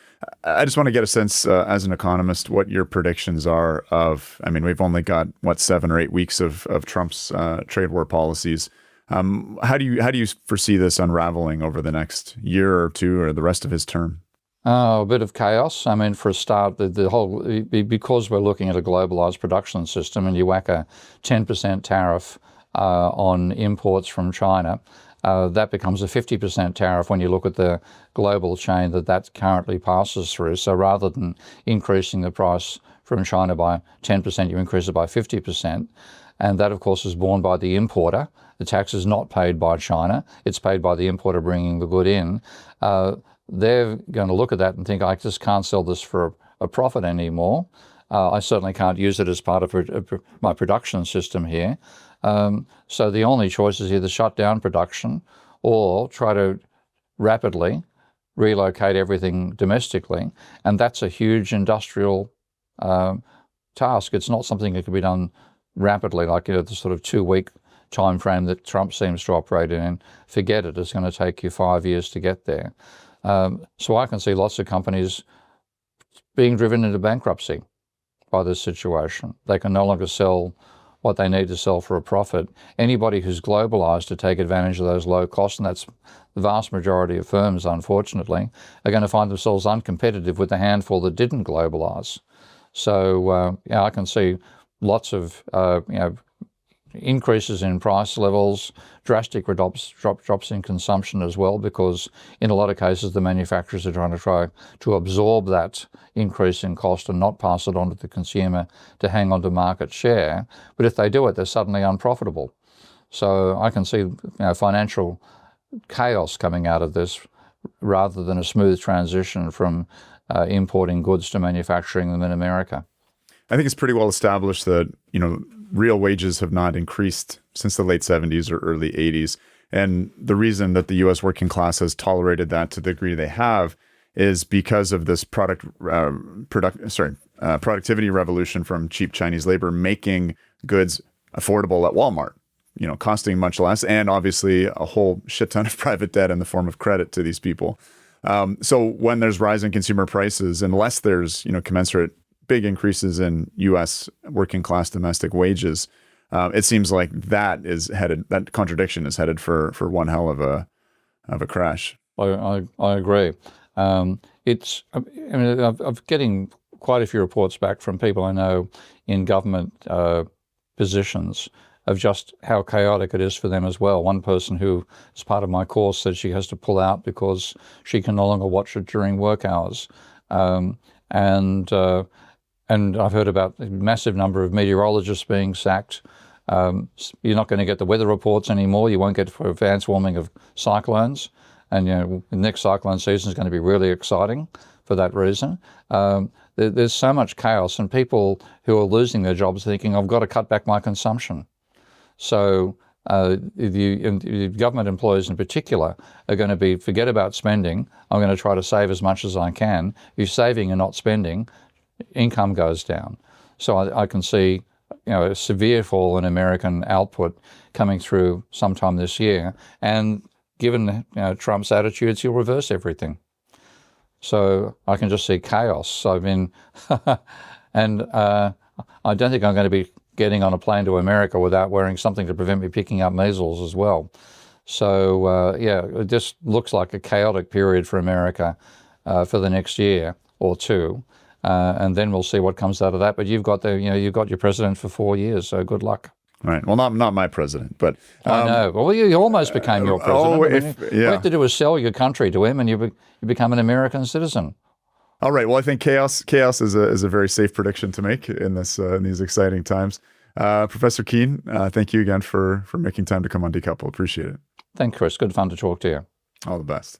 I just want to get a sense, as an economist, what your predictions are of, we've only got, 7 or 8 weeks of Trump's trade war policies. How do you foresee this unraveling over the next year or two or the rest of his term? A bit of chaos. For a start, the whole, because we're looking at a globalized production system and you whack a 10% tariff on imports from China, that becomes a 50% tariff when you look at the global chain that currently passes through. So rather than increasing the price from China by 10%, you increase it by 50%. And that, of course, is borne by the importer. The tax is not paid by China. It's paid by the importer bringing the good in. They're going to look at that and think, I just can't sell this for a profit anymore. I certainly can't use it as part of my production system here. So the only choice is either shut down production or try to rapidly relocate everything domestically. And that's a huge industrial task. It's not something that can be done rapidly, like the sort of 2-week time frame that Trump seems to operate in. Forget it. It's going to take you 5 years to get there. So I can see lots of companies being driven into bankruptcy by this situation. They can no longer sell what they need to sell for a profit. Anybody who's globalized to take advantage of those low costs, and that's the vast majority of firms, unfortunately, are going to find themselves uncompetitive with the handful that didn't globalize. So I can see lots of increases in price levels, drastic drops in consumption as well, because in a lot of cases the manufacturers are try to absorb that increase in cost and not pass it on to the consumer to hang on to market share. But if they do it, they're suddenly unprofitable. So I can see financial chaos coming out of this rather than a smooth transition from importing goods to manufacturing them in America. I think it's pretty well established that, real wages have not increased since the late 70s or early 80s. And the reason that the U.S. working class has tolerated that to the degree they have is because of this productivity revolution from cheap Chinese labor, making goods affordable at Walmart, costing much less, and obviously a whole shit ton of private debt in the form of credit to these people. So when there's rising consumer prices, unless there's, commensurate big increases in U.S. working class domestic wages, it seems like that contradiction is headed for one hell of a crash. I agree. I'm getting quite a few reports back from people I know in government positions of just how chaotic it is for them as well. One person who is part of my course said she has to pull out because she can no longer watch it during work hours. And I've heard about a massive number of meteorologists being sacked. You're not going to get the weather reports anymore. You won't get for advanced warming of cyclones. And the next cyclone season is going to be really exciting for that reason. There's so much chaos, and people who are losing their jobs thinking, I've got to cut back my consumption. So the government employees in particular are going to forget about spending. I'm going to try to save as much as I can. If you're saving and not spending, income goes down. So I can see a severe fall in American output coming through sometime this year. And given Trump's attitudes, he'll reverse everything. So I can just see chaos. I mean, and I don't think I'm going to be getting on a plane to America without wearing something to prevent me picking up measles as well. So yeah, it just looks like a chaotic period for America for the next year or two, and then we'll see what comes out of that. But you've got you've got your president for 4 years, so good luck. Right. Well, not my president, but I know. Well, you almost became your president. Oh, I mean, all you have to do is sell your country to him, and you become an American citizen. All right. Well, I think chaos is a very safe prediction to make in these exciting times. Professor Keane, thank you again for making time to come on Decouple. Appreciate it. Thanks, Chris. Good fun to talk to you. All the best.